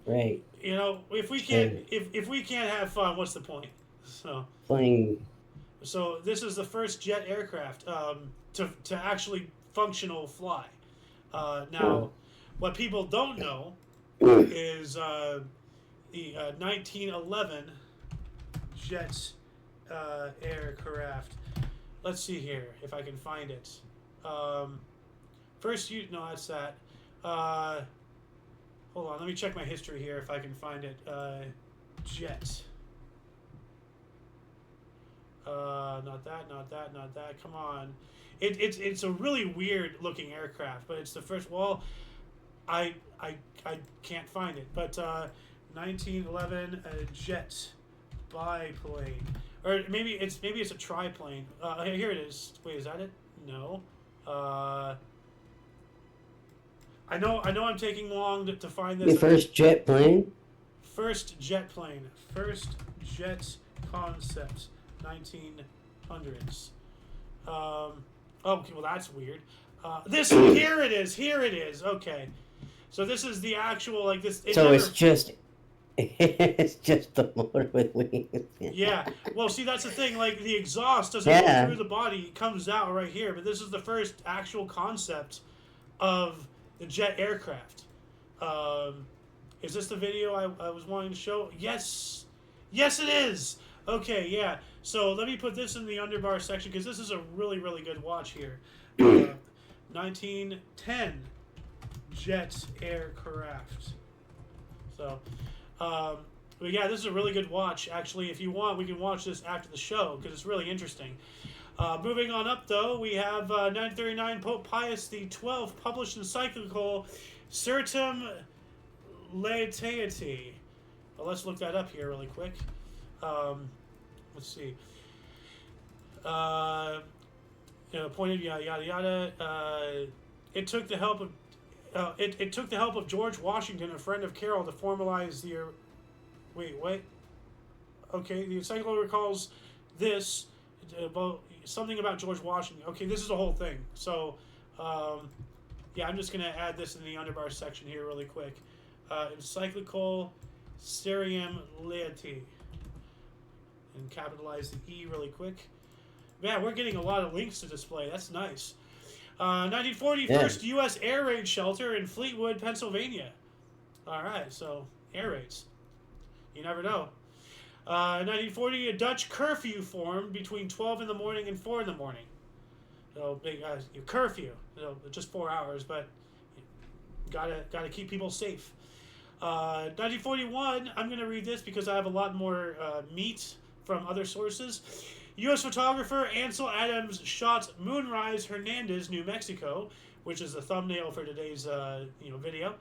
Great. You know, if we can't have fun, what's the point? So this is the first jet aircraft to actually functional fly. Now, what people don't know is the 1911 jet aircraft. Let's see here if I can find it. That's that. Hold on, let me check my history here if I can find it. Jet. Not that. Come on. It's a really weird looking aircraft, but it's the first. Well, I can't find it, but 1911 jet biplane, or maybe it's a triplane. Here it is. Wait, is that it? No. I know I'm taking long to find The this. first jet plane. First jet plane. First jet concept. 1900s. Okay, well that's weird. Here it is. Here it is. Okay. So this is the actual like this. So it's just the motor with wings. Yeah. Well, see, that's the thing. Like the exhaust doesn't Yeah. go through the body; it comes out right here. But this is the first actual concept of the jet aircraft. Is this the video I was wanting to show? Yes. Yes, it is. Okay, yeah. So let me put this in the underbar section because this is a really, really good watch here. 1910 jet aircraft. So, but yeah, this is a really good watch. Actually, if you want, we can watch this after the show because it's really interesting. Moving on up, though, we have 939 Pope Pius XII published encyclical Certum Laetitia. Well, let's look that up here really quick. Let's see. Appointed yada yada yada. It took the help of it took the help of George Washington, a friend of Carroll, to formalize the. Wait. Okay, the encyclical recalls this about something about George Washington. Okay, this is the whole thing. So, yeah, I'm just gonna add this in the underbar section here really quick. Encyclical Cerium Laeti. And capitalize the E really quick. Man, we're getting a lot of links to display. That's nice. 1940, first U.S. air raid shelter in Fleetwood, Pennsylvania. All right, so air raids. You never know. 1940, a Dutch curfew formed between 12 in the morning and 4 in the morning. So big curfew. Just 4 hours, but gotta keep people safe. 1941, I'm going to read this because I have a lot more meat from other sources. U.S. photographer Ansel Adams shot Moonrise Hernandez, New Mexico, which is the thumbnail for today's video.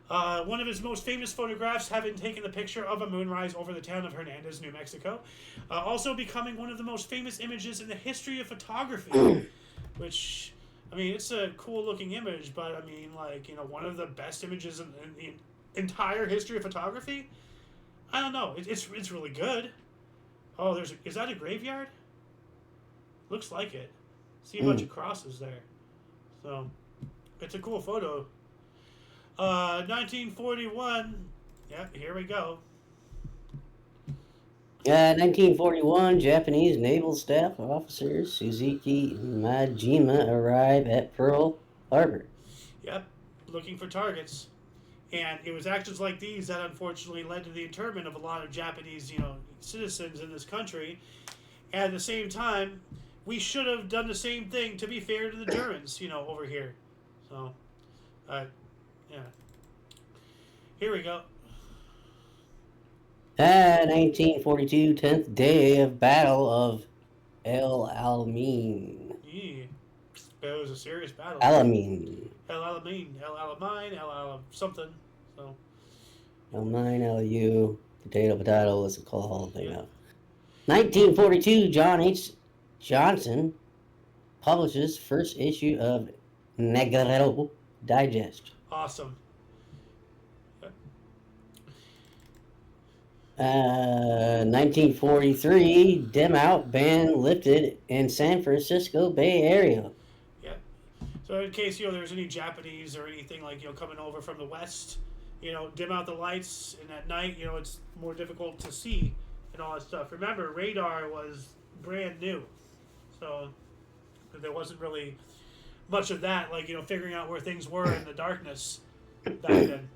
One of his most famous photographs having taken the picture of a moonrise over the town of Hernandez, New Mexico. Also becoming one of the most famous images in the history of photography, which, I mean, it's a cool looking image, but I mean, like, one of the best images in the entire history of photography? I don't know. It's really good. Oh, is that a graveyard? Looks like it. See a bunch of crosses there. So, it's a cool photo. 1941. Yeah, here we go. 1941, Japanese naval staff officer Suzuki Majima arrive at Pearl Harbor. Yep, looking for targets. And it was actions like these that unfortunately led to the internment of a lot of Japanese, citizens in this country. And at the same time, we should have done the same thing, to be fair to the Germans, over here. So, yeah. Here we go. 1942, 10th day of Battle of El Alamein. Yeah. It was a serious battle. Alamein. El Alamein, something. So. Alamein, LU, potato, let's call the whole thing up. 1942, John H. Johnson publishes first issue of Negrero Digest. Awesome. 1943, dim out ban lifted in San Francisco Bay Area. Yeah. So in case there's any Japanese or anything like coming over from the west, dim out the lights, and at night it's more difficult to see and all that stuff. Remember, radar was brand new, so there wasn't really much of that, like figuring out where things were in the darkness back then.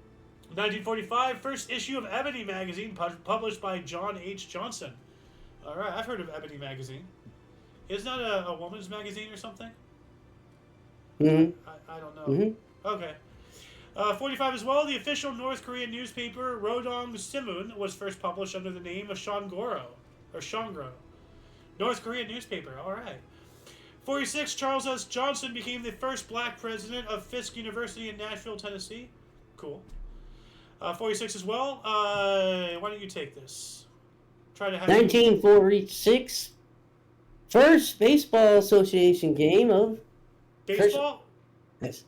1945, first issue of Ebony magazine, published by John H. Johnson. All right, I've heard of Ebony magazine. Isn't that a woman's magazine or something? Mm-hmm. I don't know. Mm-hmm. Okay. 45 as well, the official North Korean newspaper Rodong Sinmun was first published under the name of Shongro. North Korean newspaper, all right. 46, Charles S. Johnson became the first black president of Fisk University in Nashville, Tennessee. Cool. 46 as well. Why don't you take this? Try to have 1946, first baseball association game of baseball. Yes.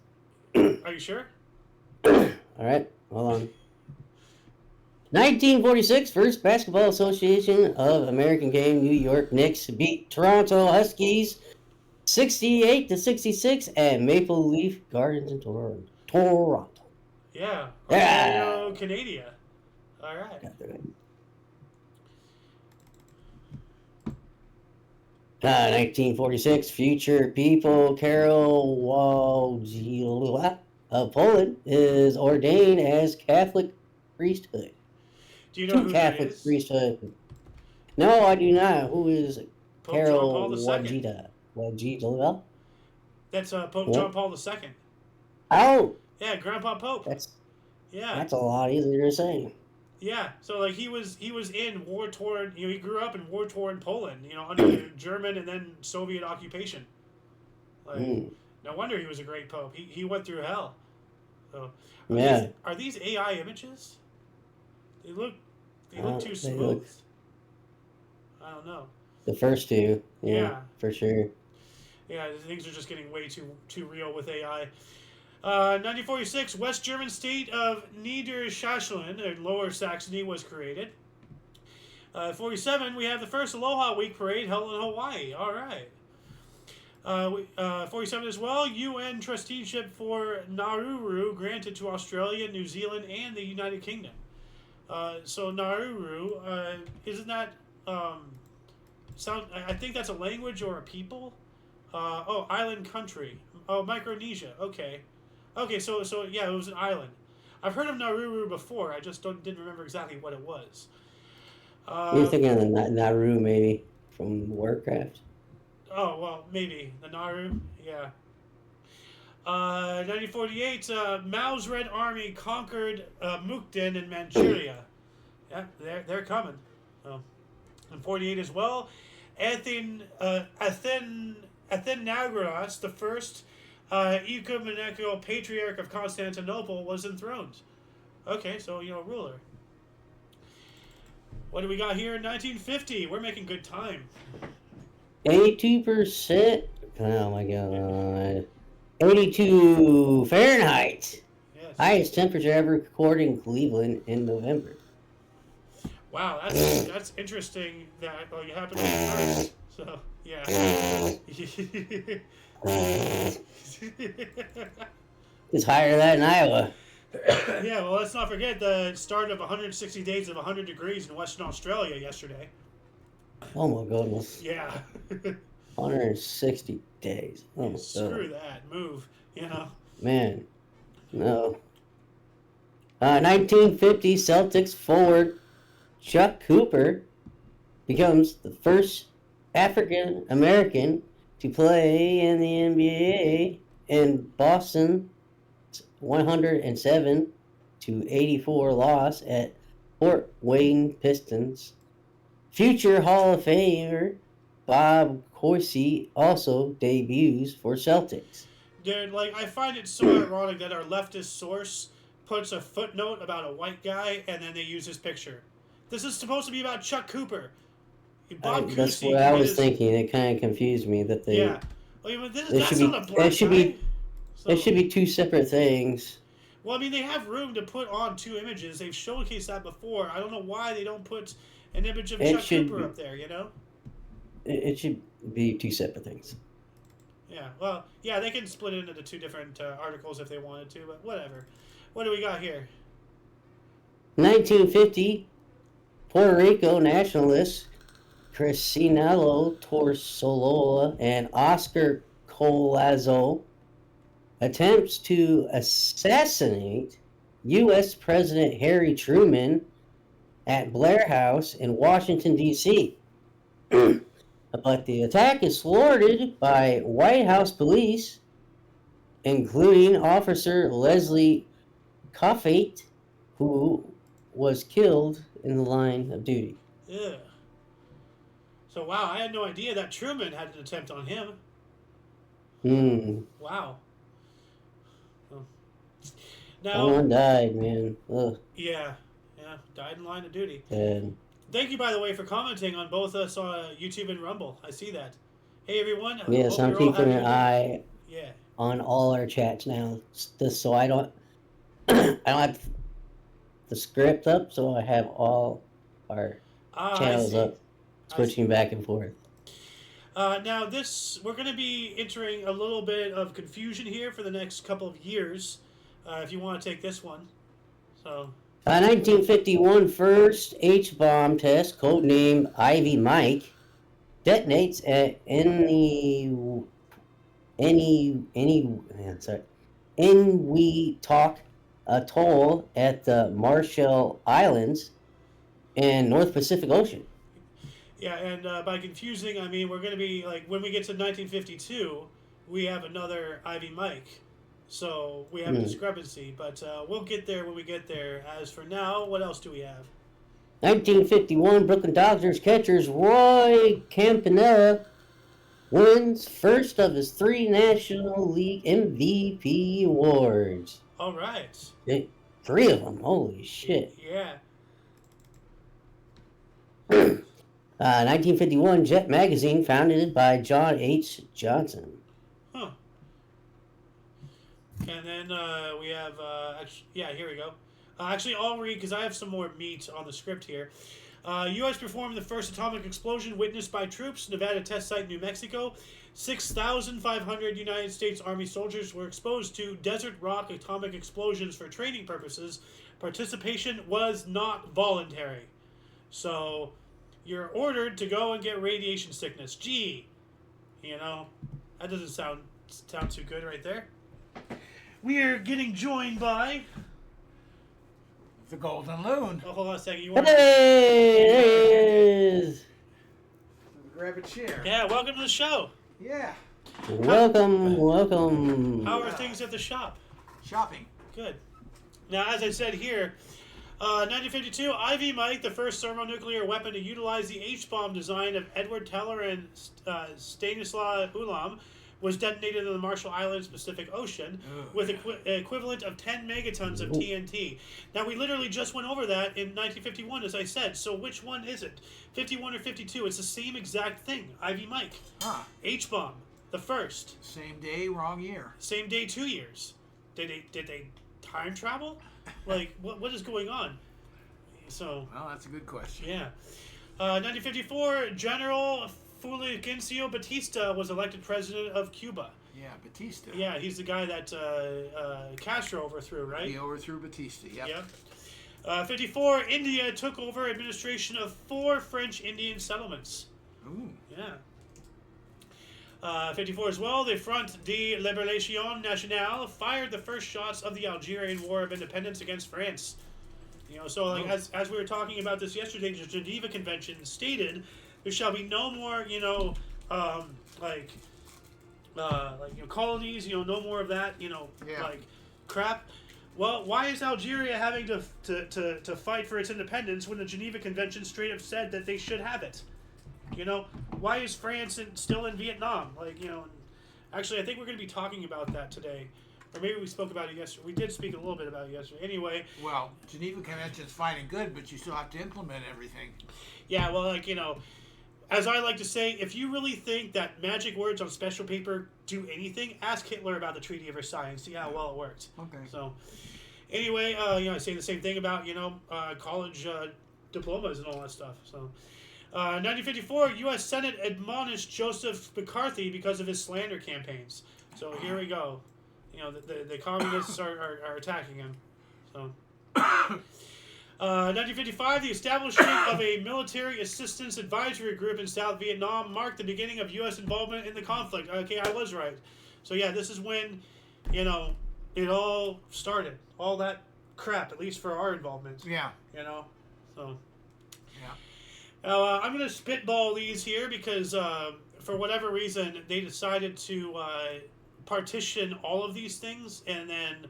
Are you sure? All right, hold on. 1946, First Basketball Association of American game, New York Knicks beat Toronto Huskies 68-66 at Maple Leaf Gardens in Toronto. Yeah. Yeah. Ontario, Canada. All right. 1946, future people Karol Wojtyła of Poland is ordained as Catholic priesthood. Do you know To who that Catholic is? priesthood. No, I do not. Who is Pope John Paul Karol II. Wojtyła? That's Pope What? John Paul II. Oh, Yeah, Grandpa Pope. that's Yeah. that's a lot easier to say. Yeah, so like he was in war torn. You know, he grew up in war torn Poland. You know, under the German and then Soviet occupation. Like, no wonder he was a great pope. He went through hell. So, Yeah. are these AI images? They look too They smooth. look- I don't know. The first two, Yeah. for sure. Yeah, things are just getting way too real with AI. 1946, West German state of Niedersachsen, or Lower Saxony, was created. 47, we have the first Aloha Week parade held in Hawaii. All right. 47 as well, UN trusteeship for Nauru granted to Australia, New Zealand, and the United Kingdom. So Nauru, isn't that I think that's a language or a people. Island country. Oh, Micronesia. Okay. So yeah, it was an island. I've heard of Nauru before. I just didn't remember exactly what it was. You're thinking of the Nauru, maybe, from Warcraft? Oh, well, maybe. The Nauru? Yeah. 1948, Mao's Red Army conquered Mukden in Manchuria. Yeah, they're coming. Oh. In 48 as well, Athenagoras, the first ecumenical patriarch of Constantinople, was enthroned. Okay, so, ruler. What do we got here in 1950? We're making good time. 82%. Oh my god. 82 Fahrenheit. Yes. Highest temperature ever recorded in Cleveland in November. Wow, that's interesting that you happen to be first. So, yeah. It's higher than that in Iowa. Yeah, well, let's not forget the start of 160 days of 100 degrees in Western Australia yesterday. Oh my goodness. Yeah. 160 days. Oh my Screw god. that. Move. Man. No. 1950 Celtics forward Chuck Cooper becomes the first African American to play in the NBA in Boston's 107-84 loss at Fort Wayne Pistons. Future Hall of Famer Bob Cousy also debuts for Celtics. Dude, I find it so ironic that our leftist source puts a footnote about a white guy and then they use his picture. This is supposed to be about Chuck Cooper. Bob Cousy. That's what I was thinking. It kind of confused me that they. Yeah. That's not a black guy. It should be two separate things. Well, I mean, they have room to put on two images. They've showcased that before. I don't know why they don't put an image of Chuck Cooper up there, It should be two separate things. Yeah, well, yeah, they can split it into the two different articles if they wanted to, but whatever. What do we got here? 1950, Puerto Rico nationalists Cristinello Torsolola and Oscar Collazo attempts to assassinate U.S. President Harry Truman at Blair House in Washington, D.C. But the attack is thwarted by White House police, including Officer Leslie Coffate, who was killed in the line of duty. Yeah. So, wow, I had no idea that Truman had an attempt on him. Wow. Now, someone died, man. Ugh. Yeah, died in line of duty. And thank you, by the way, for commenting on both us on YouTube and Rumble. I see that. Hey, everyone. Yes, I'm keeping an eye Yeah. on all our chats now, just so I don't I don't have the script up, so I have all our Ah, I channels see. up, I see. switching back and forth. Now, we're going to be entering a little bit of confusion here for the next couple of years. If you want to take this one, so 1951 first H-bomb test, codenamed Ivy Mike, detonates at Enwetok Atoll at the Marshall Islands in North Pacific Ocean. yeah, and by confusing, I mean we're going to be like when we get to 1952, we have another Ivy Mike, so we have a discrepancy. But we'll get there when we get there. As for now, what else do we have? 1951 Brooklyn Dodgers catchers Roy Campanella wins first of his 3 National League MVP awards. All right. 3 of them, holy shit. Yeah. 1951 Jet Magazine, founded by John H. Johnson. Huh. And then we have, here we go. Actually, I'll read because I have some more meat on the script here. U.S. performed the first atomic explosion witnessed by troops, Nevada test site, New Mexico. 6,500 United States Army soldiers were exposed to desert rock atomic explosions for training purposes. Participation was not voluntary. So, you're ordered to go and get radiation sickness. Gee, that doesn't sound too good right there. We are getting joined by the Golden Loon. Oh, hold on a second. You Hey, want? there it is. Grab a chair. Yeah, welcome to the show. Yeah. Welcome. How are things at the shop? Shopping. Good. Now, as I said here, 1952, Ivy Mike, the first thermonuclear weapon to utilize the H-bomb design of Edward Teller and Stanislaw Ulam, was detonated in the Marshall Islands Pacific Ocean with equivalent of 10 megatons of TNT. Now, we literally just went over that in 1951, as I said. So which one is it? 51 or 52? It's the same exact thing. Ivy Mike. Huh. H-bomb, the first. Same day, wrong year. Same day, 2 years. Did they time travel? Like, what is going on? So. Well, that's a good question. Yeah. 1954, General Fulgencio Batista was elected president of Cuba. Yeah, Batista. Yeah, he's the guy that Castro overthrew, right? He overthrew Batista, yep. Yep. 54, India took over administration of 4 French Indian settlements. Ooh. Yeah. 54 as well, the Front de Libération Nationale fired the first shots of the Algerian War of Independence against France. So like as we were talking about this yesterday, the Geneva Convention stated there shall be no more, colonies, no more of that, like crap. Well, why is Algeria having to fight for its independence when the Geneva Convention straight up said that they should have it? Why is France still in Vietnam? Actually, I think we're going to be talking about that today. Or maybe we spoke about it yesterday. We did speak a little bit about it yesterday. Anyway. Well, Geneva Convention's fine and good, but you still have to implement everything. Yeah, well, as I like to say, if you really think that magic words on special paper do anything, ask Hitler about the Treaty of Versailles and see how well it worked. Okay. So, anyway, I say the same thing about, college diplomas and all that stuff. So, 1954, U.S. Senate admonished Joseph McCarthy because of his slander campaigns. So, here we go. The communists are attacking him. So, 1955, the establishment of a military assistance advisory group in South Vietnam marked the beginning of U.S. involvement in the conflict. Okay, I was right. So yeah, this is when, it all started. All that crap, at least for our involvement. Yeah. So. Yeah. Now, I'm going to spitball these here because, for whatever reason, they decided to partition all of these things, and then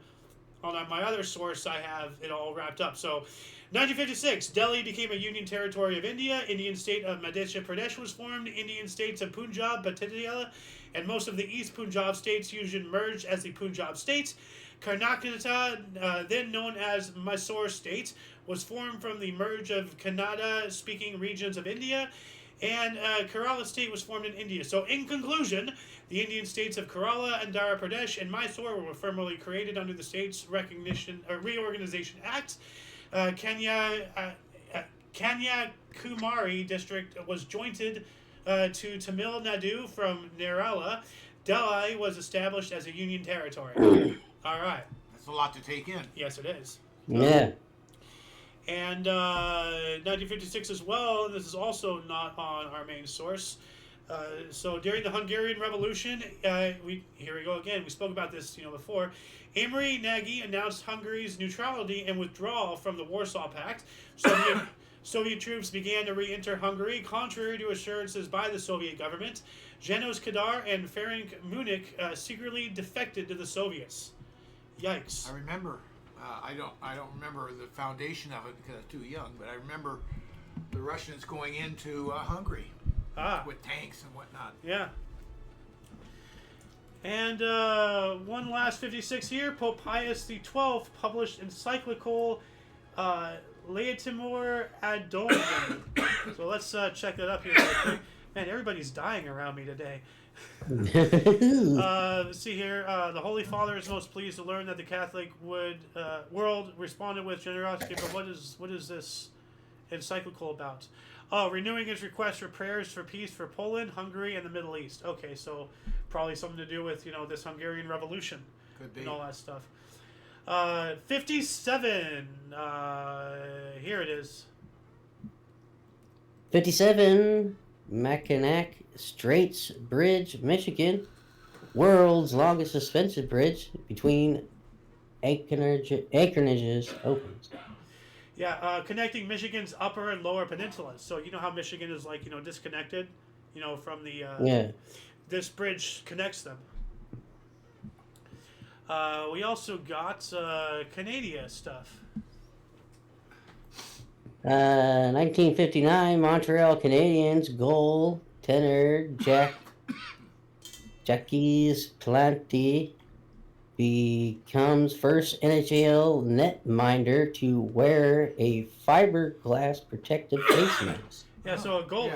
on my other source, I have it all wrapped up. So, 1956, Delhi became a union territory of India. Indian state of Madhya Pradesh was formed. Indian states of Punjab, Bhatia, and most of the East Punjab states fusion merged as the Punjab states. Karnataka, then known as Mysore state, was formed from the merge of Kannada-speaking regions of India. And Kerala state was formed in India. So, in conclusion, the Indian states of Kerala, Andhra Pradesh, and Mysore were formally created under the States Recognition or Reorganization Act. Kanyakumari district was jointed to Tamil Nadu from Kerala. Delhi was established as a union territory. All right. That's a lot to take in. Yes, it is. Yeah. And 1956 as well. This is also not on our main source. So during the Hungarian Revolution, here we go again. We spoke about this, before. Imre Nagy announced Hungary's neutrality and withdrawal from the Warsaw Pact. Soviet troops began to re-enter Hungary, contrary to assurances by the Soviet government. Janos Kadar and Ferenc Munich secretly defected to the Soviets. Yikes! I remember. I don't remember the foundation of it because I was too young, but I remember the Russians going into Hungary with tanks and whatnot. Yeah. And one last 56 here. Pope Pius XII published encyclical Laetimur ad Dominum. So let's check that up here real quick. Man, everybody's dying around me today. Let's see here. The Holy Father is most pleased to learn that the Catholic world responded with generosity. But what is this encyclical about? Oh, renewing his request for prayers for peace for Poland, Hungary, and the Middle East. Okay, so probably something to do with this Hungarian Revolution. Could be. And all that stuff. 57. Here it is. 57. Mackinac Straits Bridge, Michigan. World's longest suspension bridge between anchorages opens. Yeah, connecting Michigan's upper and lower peninsulas. So you know how Michigan is disconnected, from the. Yeah. This bridge connects them. We also got Canada stuff. 1959, Montreal Canadiens goaltender Jacques Plante becomes first NHL netminder to wear a fiberglass protective face mask. Yeah, so a goalie.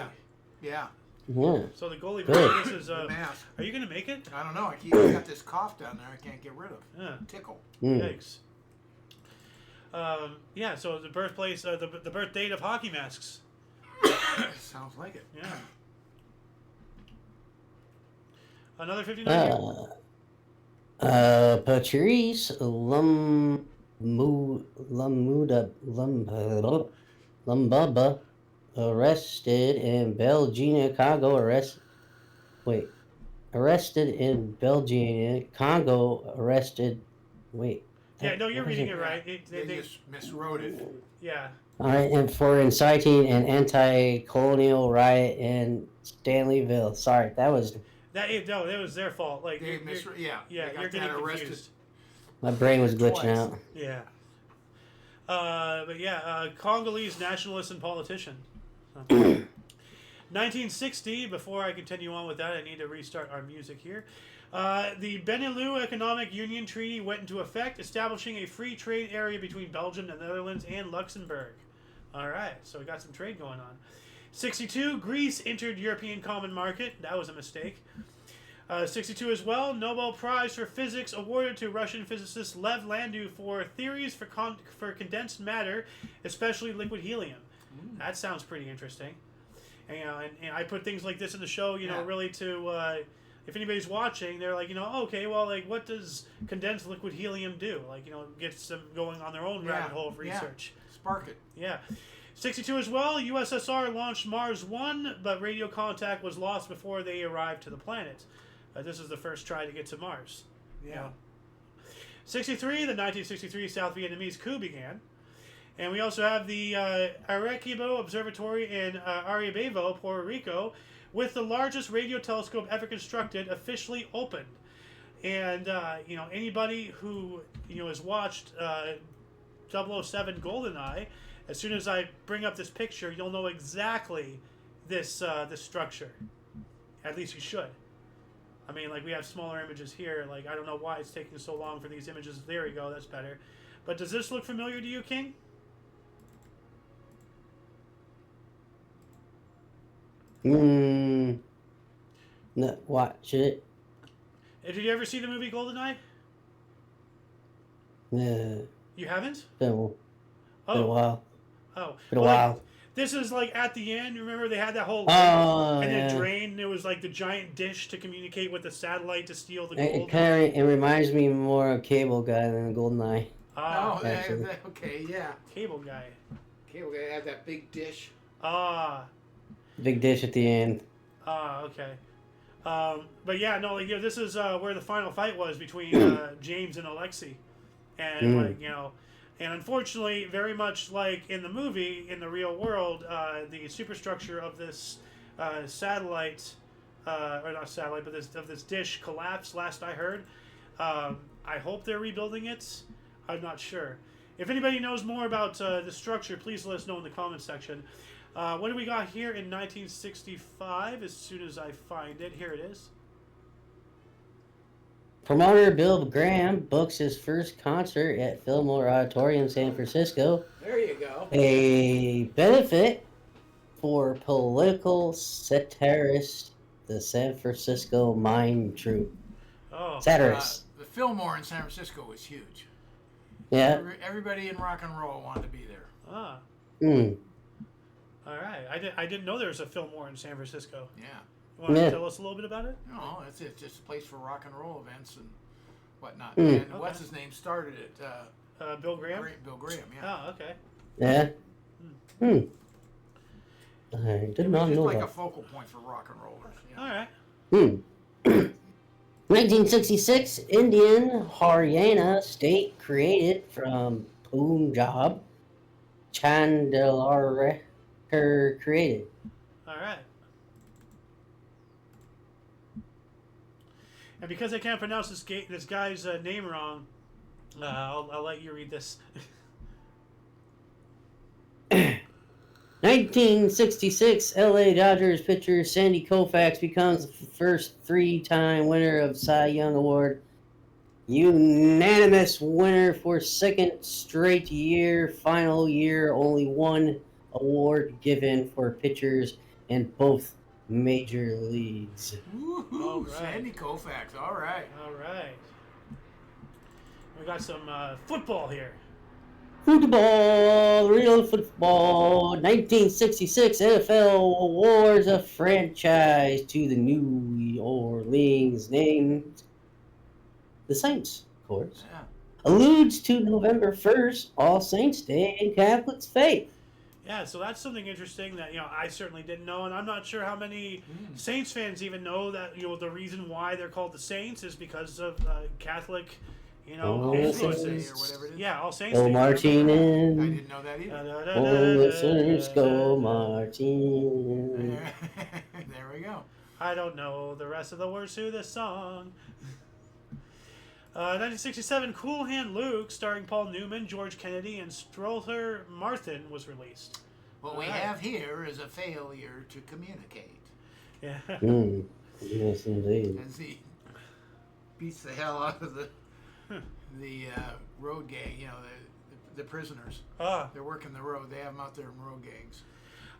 Yeah. Yeah. So the goalie. Good. This is mask. Are you gonna make it? I don't know. I got this cough down there. I can't get rid of. Yeah. Tickle. Yikes. Yeah. So the birthplace, the birth date of hockey masks. Sounds like it. Yeah. Another 59. Patrice Lumbaba arrested in Belgian Congo arrested in Belgian Congo Yeah, no, you're reading it right. They just miswrote it. Yeah. And for inciting an anti-colonial riot in Stanleyville. Sorry, that was their fault. Like They you're got you're getting that arrested. confused. my brain was glitching Twice. out. Yeah. But yeah, Congolese nationalist and politician. 1960. Before I continue on with that, I need to restart our music here. The Benelux Economic Union Treaty went into effect, establishing a free trade area between Belgium, the Netherlands, and Luxembourg. All right, so we got some trade going on. 62. Greece entered European Common Market. That was a mistake. 62 as well. Nobel Prize for Physics awarded to Russian physicist Lev Landau for theories for condensed matter, especially liquid helium. That sounds pretty interesting. And I put things like this in the show, really to, if anybody's watching, they're like, okay, well, like, what does condensed liquid helium do? Like, gets them going on their own rabbit hole of research. Spark it. Yeah. 62 as well. USSR launched Mars 1, but radio contact was lost before they arrived to the planet. This is the first try to get to Mars. Yeah. 63, the 1963 South Vietnamese coup began. And we also have the Arequipa Observatory in Arecibo, Puerto Rico, with the largest radio telescope ever constructed, officially opened. And, anybody who, has watched 007 GoldenEye, as soon as I bring up this picture, you'll know exactly this structure. At least you should. I mean, like, we have smaller images here. Like, I don't know why it's taking so long for these images. There we go. That's better. But does this look familiar to you, King? No, watch it. Did you ever see the movie GoldenEye? Yeah. You haven't? Been a Oh. while. Oh. Been a while. Like, this is like at the end. Remember they had that whole and it drained. It was like the giant dish to communicate with the satellite to steal the gold. It reminds me more of Cable Guy than GoldenEye. Okay, yeah. Cable Guy. Cable Guy had that big dish. Big dish at the end. Okay. But yeah, no, like this is where the final fight was between James and Alexei, and and unfortunately, very much like in the movie, in the real world, the superstructure of this satellite, or not satellite, but this dish collapsed. Last I heard, I hope they're rebuilding it. I'm not sure. If anybody knows more about the structure, please let us know in the comments section. What do we got here in 1965? As soon as I find it, here it is. Promoter Bill Graham books his first concert at Fillmore Auditorium, San Francisco. There you go. A benefit for political satirist, the San Francisco Mime Troupe. Oh, satirist. The Fillmore in San Francisco was huge. Yeah. Everybody in rock and roll wanted to be there. Ah. Hmm. All right. I didn't know there was a Fillmore in San Francisco. Yeah. You want to tell us a little bit about it? No, it's just a place for rock and roll events and whatnot. Mm. And what's his name started it? Bill Graham? Bill Graham, yeah. Oh, okay. Yeah. I did not know like that. a focal point for rock and rollers. All right. 1966, Indian Haryana state created from Punjab. Chandigarh created. All right. And because I can't pronounce this guy's name wrong, I'll let you read this. 1966, LA Dodgers pitcher Sandy Koufax becomes the first three-time winner of Cy Young Award. Unanimous winner for second straight year. Final year, only one award given for pitchers in both major leagues. Woohoo! Right. Sandy Koufax, all right. All right. We got some football here. Football, real football. 1966, NFL awards a franchise to the New Orleans named the Saints, of course. Yeah. Alludes to November 1st, All Saints Day in Catholic faith. Yeah, so that's something interesting that I certainly didn't know, and I'm not sure how many Saints fans even know that the reason why they're called the Saints is because of Catholic, influences. Or whatever it is. Yeah, All Saints. Go Day. Martinin. I didn't know that either. Oh, listeners, go Martin. There we go. I don't know the rest of the words to this song. 1967, Cool Hand Luke, starring Paul Newman, George Kennedy, and Strother Martin, was released. What we have here is a failure to communicate. Yeah. Yes, indeed. As he beats the hell out of the road gang, the prisoners. They're working the road. They have them out there in road gangs.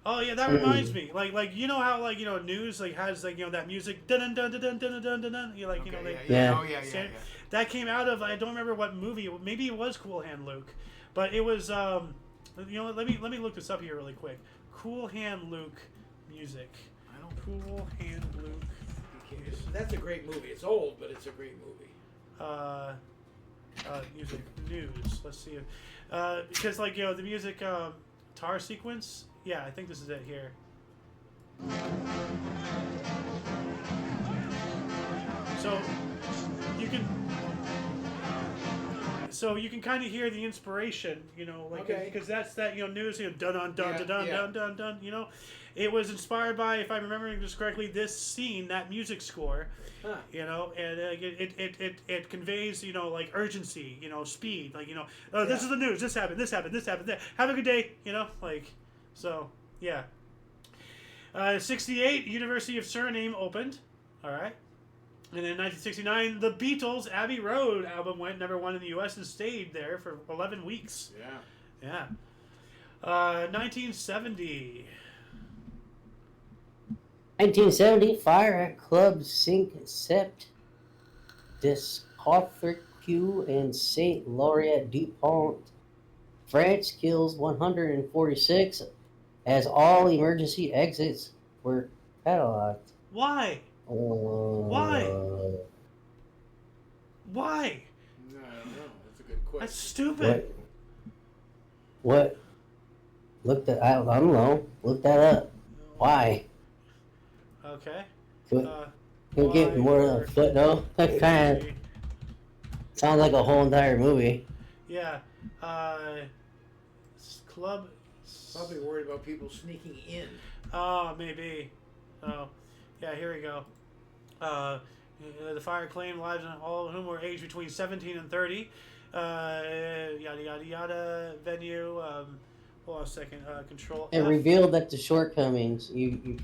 Oh yeah, that reminds me. Like how news has that music dun dun dun dun dun dun dun dun. Yeah. That came out of, I don't remember what movie. Maybe it was Cool Hand Luke, but it was let me look this up here really quick. Cool Hand Luke music. Cool Hand Luke. That's a great movie. It's old, but it's a great movie. Music news. Let's see. Because the music tar sequence. Yeah, I think this is it here. So you can kind of hear the inspiration, because that's that news, dun dun dun dun dun dun dun dun. It was inspired by, if I'm remembering this correctly, this scene, that music score, and it conveys urgency, speed, this is the news, this happened, have a good day, so yeah. 68, University of Suriname opened, all right. And then 1969, the Beatles' Abbey Road album went #1 in the U.S. and stayed there for 11 weeks. Yeah. 1970. 1970, fire at Club Cinq Sept des Couvre in Saint Laurent du Pont, France kills 146 as all emergency exits were padlocked. Why? Why? Why? No, I don't know. That's a good question. That's stupid. What? Look that. I don't know. Look that up. Why? Okay. Can we get more of a footnote? That kind of sounds like a whole entire movie. Yeah. Club. Probably worried about people sneaking in. Oh, maybe. Oh, yeah. Here we go. The fire claimed lives, all of whom were aged between 17 and 30. Yada yada yada. Venue. Hold on a second. Control. It revealed that the shortcomings you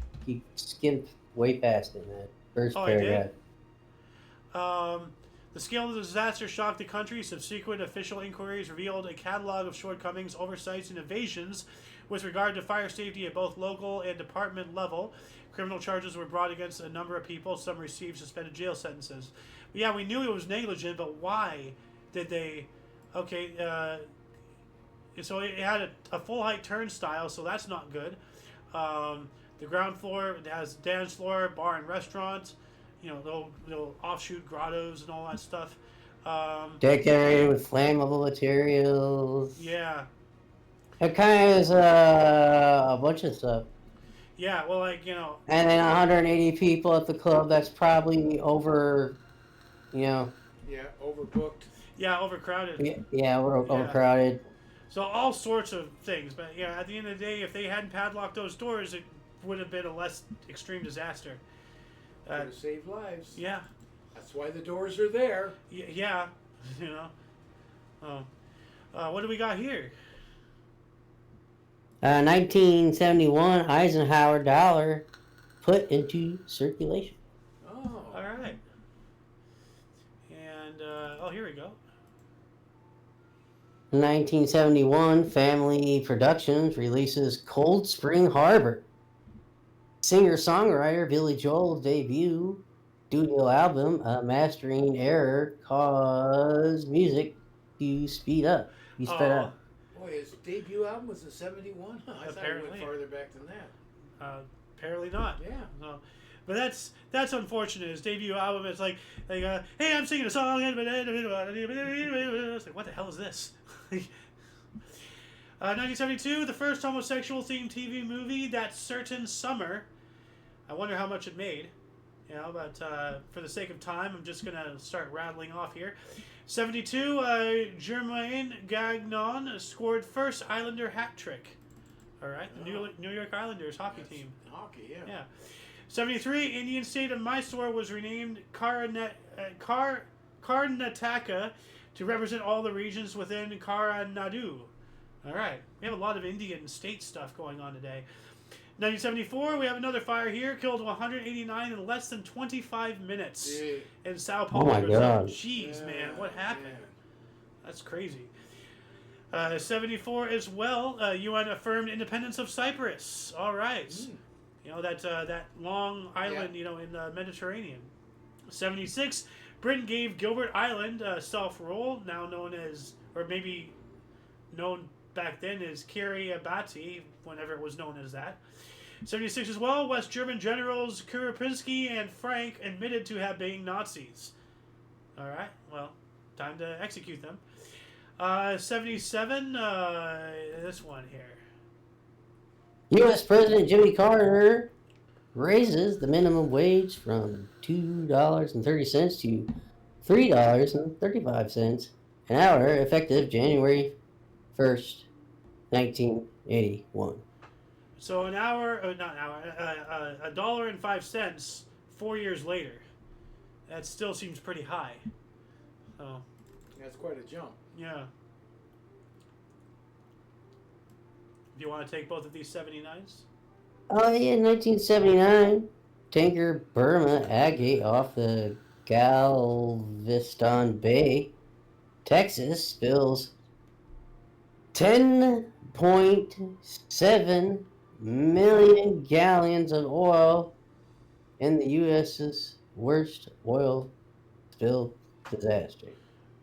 skimmed way past in that first paragraph. The scale of the disaster shocked the country. Subsequent official inquiries revealed a catalog of shortcomings, oversights, and evasions with regard to fire safety at both local and department level. Criminal charges were brought against a number of people. Some received suspended jail sentences. But yeah, we knew it was negligent, but why did they... Okay, so it had a full-height turnstile, so that's not good. The ground floor has dance floor, bar and restaurant. You know, little offshoot grottos and all that stuff. Decorated with flammable materials. Yeah. It kind of is a bunch of stuff. Yeah, well, like, you know. And then 180 people at the club, that's probably over, you know. Yeah, overbooked. Yeah, overcrowded. Yeah, overcrowded. So all sorts of things. But, yeah, at the end of the day, if they hadn't padlocked those doors, it would have been a less extreme disaster. Could have saved lives. Yeah. That's why the doors are there. Yeah, you know. What do we got here? 1971 Eisenhower dollar put into circulation. Oh. All right. And, here we go. 1971 Family Productions releases Cold Spring Harbor. Singer-songwriter Billy Joel's debut studio album, Mastering Error, caused music to speed up. Up. Boy, his debut album was in 71? I thought it went farther back than that. Apparently not. Yeah. No. But that's unfortunate. His debut album is like hey, I'm singing a song. It's like, what the hell is this? 1972, the first homosexual-themed TV movie, That Certain Summer. I wonder how much it made. You know, but for the sake of time, I'm just going to start rattling off here. 72, Jermaine Gagnon scored first Islander hat trick. All right, the New York Islanders hockey team. Hockey, yeah. Yeah. 73, Indian state of Mysore was renamed Karnataka to represent all the regions within Karanadu. All right, we have a lot of Indian state stuff going on today. 1974, we have another fire here. Killed 189 in less than 25 minutes in Sao Paulo. Oh my God. Jeez, man, what happened? That's crazy. 74 as well. UN affirmed independence of Cyprus. All right. You know, that long island, you know, in the Mediterranean. 76, Britain gave Gilbert Island self-rule, now known as, or maybe known back then as Kiribati, whenever it was known as that. 76 as well, West German generals Kurapinski and Frank admitted to have been Nazis. All right, well, time to execute them. 77, this one here. U.S. President Jimmy Carter raises the minimum wage from $2.30 to $3.35 an hour, effective January 1st, 1981. So $1.05 4 years later. That still seems pretty high. So that's quite a jump. Yeah. Do you want to take both of these 79s? Oh yeah, 1979, tanker Burma Agate off the Galveston Bay, Texas, spills 10.7 million gallons of oil in the U.S.'s worst oil spill disaster.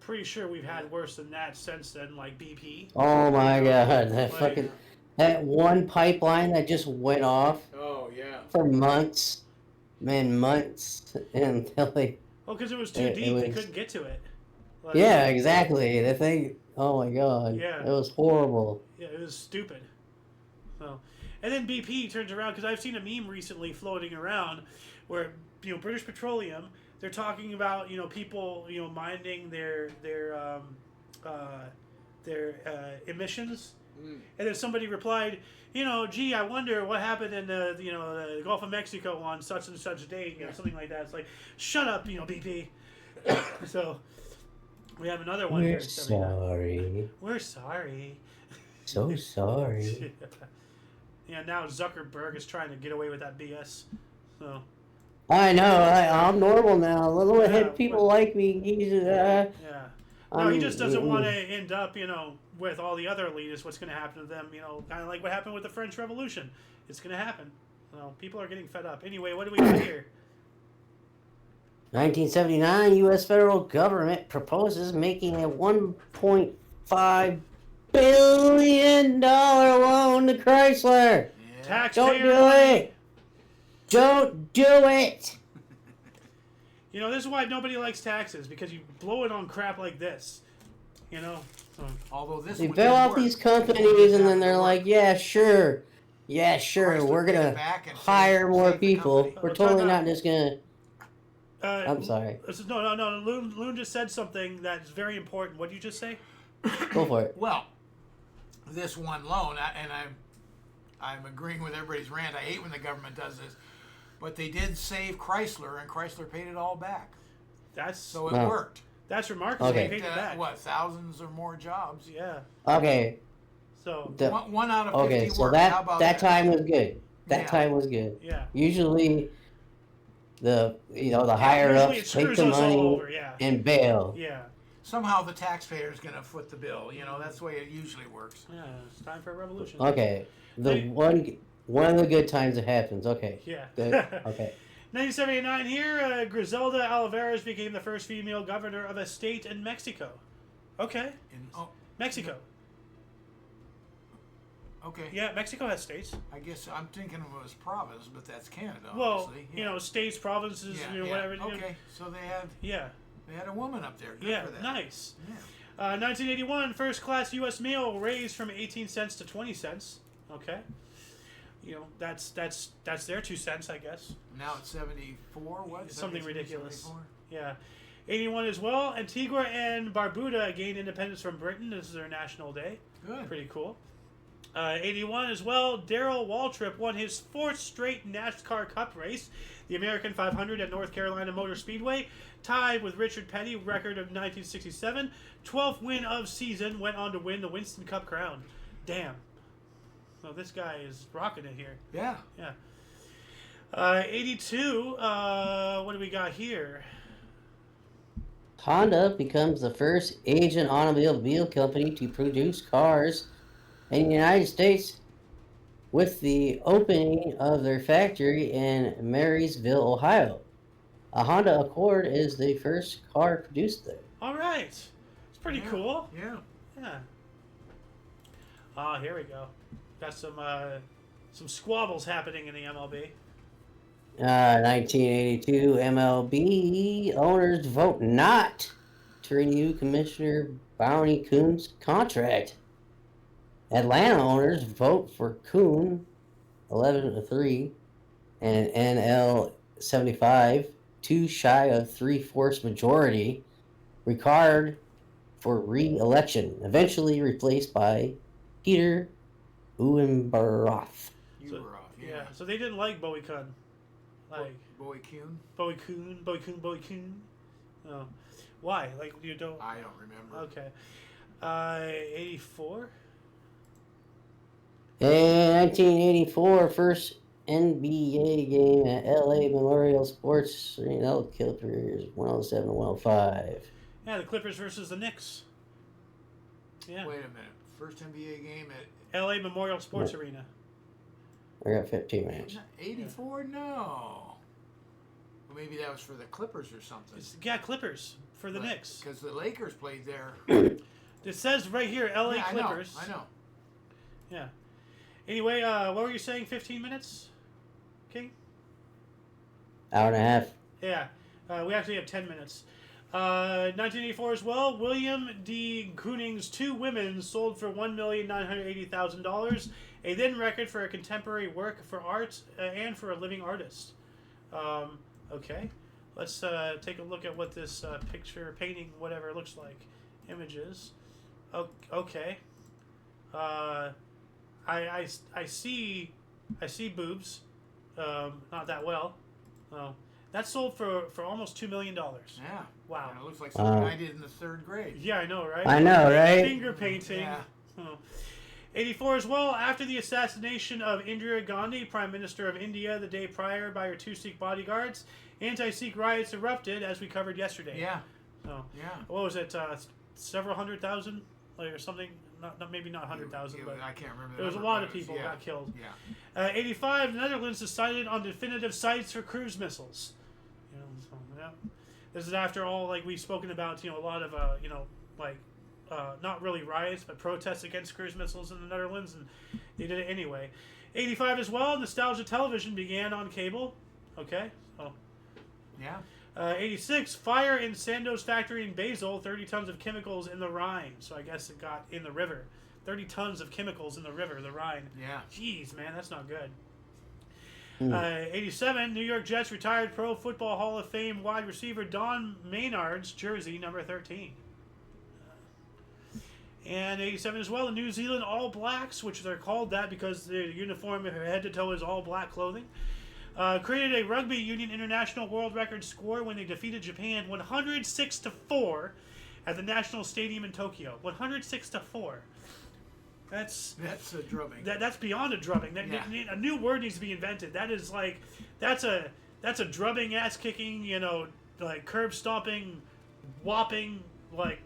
Pretty sure we've had worse than that since then, like BP. Oh my You know? God, that one pipeline that just went off Oh yeah. for months, man, months until they. Well, because it was too deep, they couldn't get to it. Like, Yeah, exactly. The thing. Oh my God. Yeah. It was horrible. Yeah, it was stupid. So, and then BP turns around because I've seen a meme recently floating around where British Petroleum, they're talking about people minding their emissions, and then somebody replied, gee, I wonder what happened in the Gulf of Mexico on such and such date, something like that. It's like, shut up, BP. So we have another one here. We're sorry. We're sorry. So sorry. Yeah, now Zuckerberg is trying to get away with that BS. So. I know. I'm normal now. Little ahead people like me. Yeah. No, he just doesn't want to end up, with all the other elitists. What's going to happen to them? Kind of like what happened with the French Revolution. It's going to happen. People are getting fed up. Anyway, what do we got here? 1979, U.S. federal government proposes making a $1.5 billion loan to Chrysler. Yeah. Don't do it. Don't do it. This is why nobody likes taxes, because you blow it on crap like this. So. Although this they bail out these companies and then they're like, yeah, sure, we're gonna hire more people. We're totally not just gonna. I'm sorry. No. Loon just said something that's very important. What did you just say? Go for it. Well, this one loan, and I'm agreeing with everybody's rant. I hate when the government does this, but they did save Chrysler, and Chrysler paid it all back. So it worked. That's remarkable. Okay. They paid it back. What, thousands or more jobs? Yeah. Okay. So one out of 50 so worked. How about that time was good. That time was good. Yeah. Usually, the higher ups take the money and bail. Yeah. Somehow the taxpayer is going to foot the bill. That's the way it usually works. Yeah, it's time for a revolution. Okay. One of the good times it happens. Okay. Yeah. Good. Okay. 1979 here, Griselda Alvarez became the first female governor of a state in Mexico. Okay. Mexico. Okay. Yeah, Mexico has states. I guess I'm thinking of it as province, but that's Canada, well, obviously. states, provinces, whatever. Okay, so they had they had a woman up there. Good for that. Nice. Yeah. 1981, first class U.S. mail raised from 18 cents to 20 cents. Okay. That's their 2 cents, I guess. Now it's 74. What? Something ridiculous. 74? Yeah. 81 as well. Antigua and Barbuda gained independence from Britain. This is their national day. Good. Pretty cool. 81 as well. Darrell Waltrip won his 4th straight NASCAR Cup race, the American 500 at North Carolina Motor Speedway, tied with Richard Petty, record of 1967. 12th win of season, went on to win the Winston Cup crown. Damn. So this guy is rocking it here. Yeah. Yeah. 82. What do we got here? Honda becomes the first Asian automobile company to produce cars in the United States with the opening of their factory in Marysville, Ohio. A Honda Accord is the first car produced there. All right. It's pretty cool. Yeah. Here we go. Got some squabbles happening in the MLB. 1982 MLB owners vote not to renew Commissioner Bounty Kuhn's contract. Atlanta owners vote for Kuhn 11-3 and NL 75, too shy of 3/4 majority, required for re-election, eventually replaced by Peter Uembaroth. So they didn't like Bowie Kuhn. Bowie Kuhn? Bowie Kuhn. Oh. Why? Like, you don't... I don't remember. Okay. 84? In 1984, first NBA game at LA Memorial Sports Arena, Clippers 107-105. Yeah, the Clippers versus the Knicks. Yeah. Wait a minute. First NBA game at LA Memorial Sports Arena. I got 15 minutes. 84? No. Well, maybe that was for the Clippers or something. Yeah, Clippers for the Knicks. Because the Lakers played there. It says right here, L.A. Yeah, Clippers. I know. Yeah. Anyway, what were you saying? 15 minutes, King? Hour and a half. Yeah. We actually have 10 minutes. 1984 as well. William D. Groening's Two Women sold for $1,980,000, a then record for a contemporary work for art and for a living artist. Okay. Let's take a look at what this picture, painting, whatever it looks like. Images. Okay. I see boobs. Not that well. Oh. That sold for almost $2 million. Yeah. Wow. And it looks like something I did in the 3rd grade. Yeah, I know, right? I know, right? Finger painting. Yeah. Oh. 84 as well. After the assassination of Indira Gandhi, Prime Minister of India, the day prior by her 2 Sikh bodyguards, anti-Sikh riots erupted, as we covered yesterday. Yeah. So, Yeah. what was it? Several 100,000, like, or something. Not maybe not 100,000, but I can't remember. there was a lot of people got killed. Yeah. 85, the Netherlands decided on definitive sites for cruise missiles. You know, so, yeah. This is after all, like we've spoken about, a lot of, not really riots, but protests against cruise missiles in the Netherlands, and they did it anyway. 85 as well, nostalgia television began on cable. Okay, so. Yeah. 86, fire in Sandoz factory in Basel, 30 tons of chemicals in the Rhine. So I guess it got in the river. 30 tons of chemicals in the river, the Rhine. Yeah. Jeez, man, that's not good. 87, New York Jets retired Pro Football Hall of Fame wide receiver Don Maynard's jersey, number 13. And 87 as well, the New Zealand All Blacks, which they're called that because the uniform head to toe is all black clothing. Created a Rugby Union International World Record score when they defeated Japan 106-4 at the National Stadium in Tokyo. 106-4. That's a drubbing. That's beyond a drubbing. A new word needs to be invented. That is like that's a drubbing, ass kicking, like curb stomping, whopping, like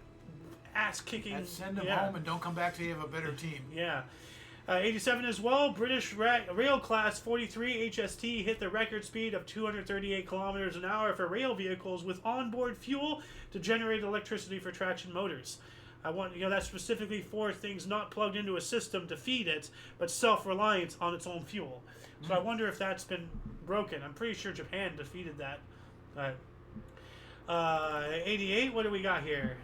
ass kicking. And send them home and don't come back till you have a better team. Yeah. 87 as well, British Rail Class 43 HST hit the record speed of 238 kilometers an hour for rail vehicles with onboard fuel to generate electricity for traction motors. I want, that's specifically for things not plugged into a system to feed it, but self-reliant on its own fuel. So I wonder if that's been broken. I'm pretty sure Japan defeated that. 88, what do we got here?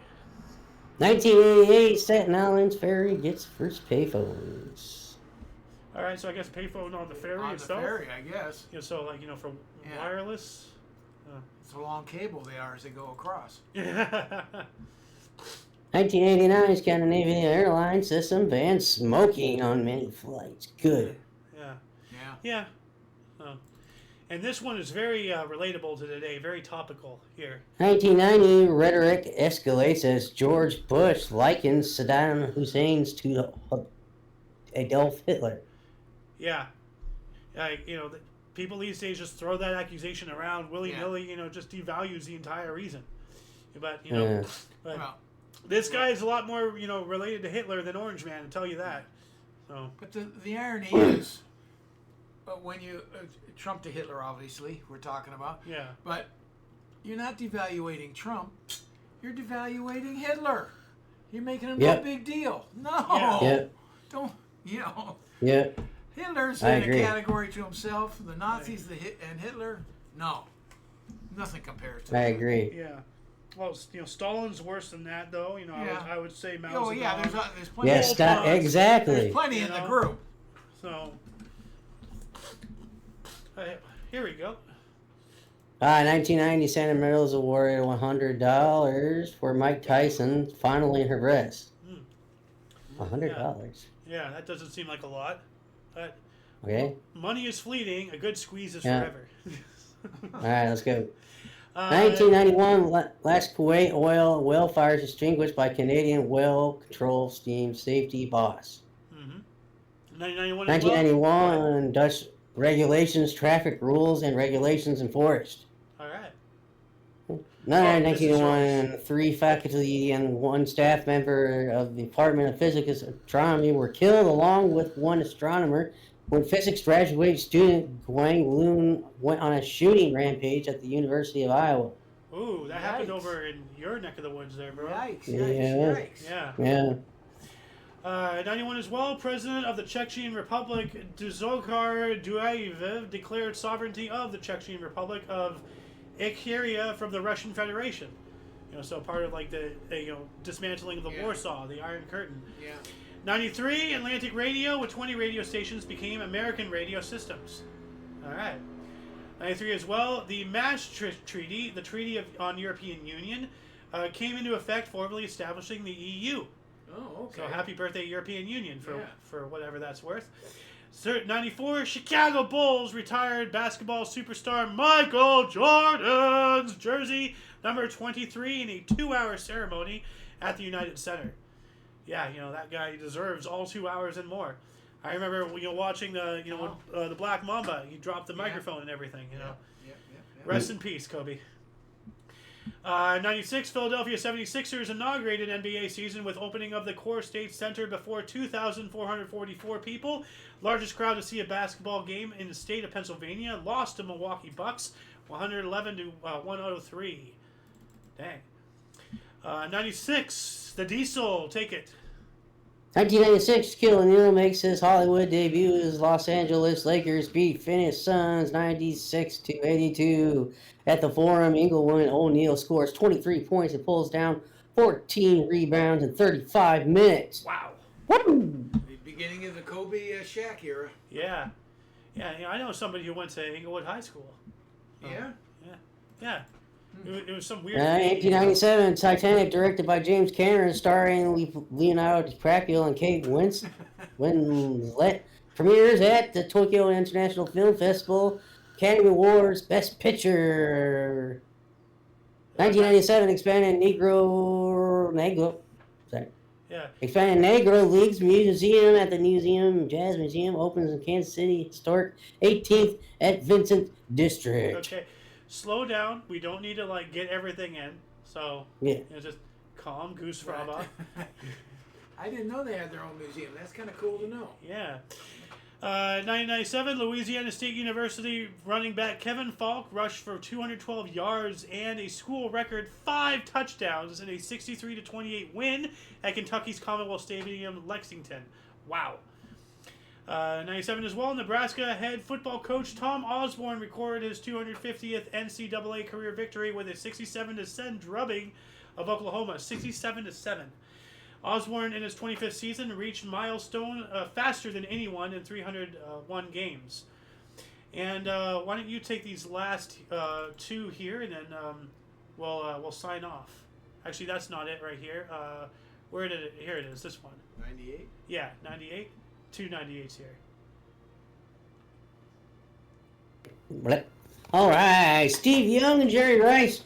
1988, Staten Island's ferry gets first payphones. All right, so I guess payphone on the ferry on itself. The ferry, I guess. So like for wireless. It's a long cable they are as they go across. 1989, Scandinavian airline system bans smoking on many flights. Good. Yeah. And this one is very relatable to today, very topical here. 1990, rhetoric escalates as George Bush likens Saddam Hussein's to Adolf Hitler. Yeah. People these days just throw that accusation around willy-nilly, just devalues the entire reason. But, this guy is a lot more, related to Hitler than Orange Man, I'll tell you that. So. But the irony is, when you Trump to Hitler, obviously we're talking about. Yeah. But you're not devaluating Trump. You're devaluating Hitler. You're making him no big deal. No. Yeah. Don't. Yeah. Hitler's in a category to himself. The Nazis, and Hitler. No. Nothing compares to. I agree. Yeah. Well, Stalin's worse than that, though. I would say Mao Zedong. Oh yeah, there's plenty. Yes, exactly. There's plenty in the group. So. Here we go. 1990, Santa Medals awarded $100 for Mike Tyson fondling her breast. $100. Yeah, that doesn't seem like a lot. But okay. Money is fleeting. A good squeeze is forever. All right, let's go. 1991, last Kuwait oil well fires extinguished by Canadian well control steam safety boss. 1991, Dutch regulations, traffic rules, and regulations enforced. All right. 1901, 3 faculty and 1 staff member of the Department of Physics and Astronomy were killed, along with 1 astronomer, when physics graduate student Guang Lun went on a shooting rampage at the University of Iowa. Ooh, that happened over in your neck of the woods there, bro. Yikes! Yeah. Yeah. 91 as well, President of the Chechen Republic, Dzhokhar Dudayev, declared sovereignty of the Chechen Republic of Ichkeria from the Russian Federation. So part of like the dismantling of the Warsaw, the Iron Curtain. Yeah. 93, Atlantic Radio with 20 radio stations became American Radio Systems. All right. 93 as well, the Maastricht Treaty, the Treaty on European Union, came into effect, formally establishing the EU. Oh, okay. So happy birthday, European Union, for whatever that's worth. 94, Chicago Bulls retired basketball superstar Michael Jordan's jersey number 23 in a 2-hour ceremony at the United Center. Yeah, that guy deserves all 2 hours and more. I remember watching the the Black Mamba. He dropped the microphone and everything. Rest in peace, Kobe. 96, Philadelphia 76ers inaugurated NBA season with opening of the Core State Center before 2,444 people. Largest crowd to see a basketball game in the state of Pennsylvania. Lost to Milwaukee Bucks, 111 to 103. Dang. 96, the Diesel, take it. 1996, Shaquille O'Neal makes his Hollywood debut as Los Angeles Lakers beat Phoenix Suns 96-82 at the Forum. Inglewood O'Neal scores 23 points and pulls down 14 rebounds in 35 minutes. Wow. Woo! The beginning of the Kobe Shaq era. Yeah. I know somebody who went to Inglewood High School. Yeah. It was some weird. 1997, Titanic, directed by James Cameron, starring Leonardo DiCaprio and Kate Winslet, premieres at the Tokyo International Film Festival. Academy Awards, Best Picture. 1997, expanded Expanded Negro Leagues Museum at the Jazz Museum opens in Kansas City. Historic 18th at Vincent District. Okay. Slow down. We don't need to get everything in. So just calm goose fraba. I didn't know they had their own museum. That's kind of cool to know. Yeah. 1997, Louisiana State University running back Kevin Falk rushed for 212 yards and a school record 5 touchdowns in a 63-28 win at Kentucky's Commonwealth Stadium, Lexington. Wow. 97 as well, Nebraska head football coach Tom Osborne recorded his 250th NCAA career victory with a 67-7 drubbing of Oklahoma. 67-7. Osborne in his 25th season reached milestone faster than anyone in 301 games. And why don't you take these last 2 here, and then we'll sign off. Actually, that's not it right here. Where did it? Here it is. This one. 98. Yeah, 98. 2 98s here. All right, Steve Young and Jerry Rice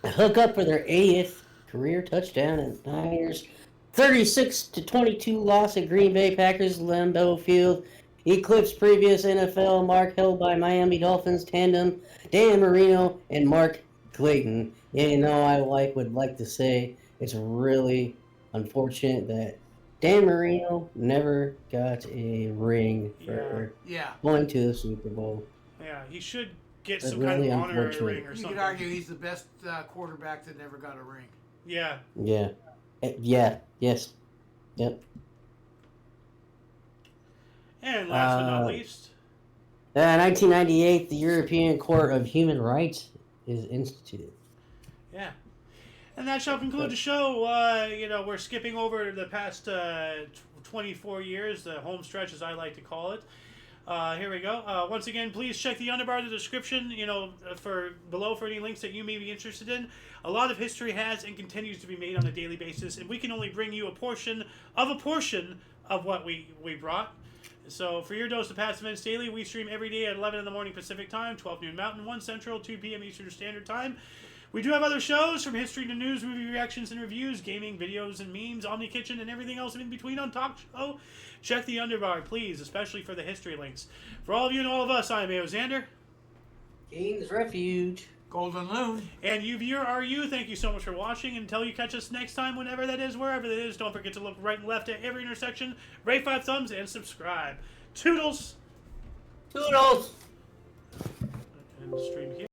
hook up for their 80th career touchdown at Niners 36-22 loss at Green Bay Packers Lambeau Field. Eclipsed previous NFL mark held by Miami Dolphins tandem Dan Marino and Mark Clayton. I would like to say it's really unfortunate that Dan Marino never got a ring for going to the Super Bowl. Yeah, he should get some kind of honorary ring or something. You could argue he's the best quarterback that never got a ring. Yeah. Yes. Yep. And last but not least. 1998, the European Court of Human Rights is instituted. Yeah. And that shall conclude the show. We're skipping over the past 24 years, the home stretch, as I like to call it. Here we go. Once again, please check the underbar of the description, for any links that you may be interested in. A lot of history has and continues to be made on a daily basis, and we can only bring you a portion of what we brought. So for your dose of past events daily, we stream every day at 11 in the morning Pacific Time, 12 noon Mountain, 1 Central, 2 p.m. Eastern Standard Time. We do have other shows, from history to news, movie reactions and reviews, gaming, videos and memes, Omni Kitchen, and everything else in between on Talk Show. Check the underbar, please, especially for the history links. For all of you and all of us, I am Ayo Xander. King's Refuge. Golden Loon. And you viewer are you. Thank you so much for watching. Until you catch us next time, whenever that is, wherever that is, don't forget to look right and left at every intersection, rate 5 thumbs, and subscribe. Toodles! Toodles! And stream here.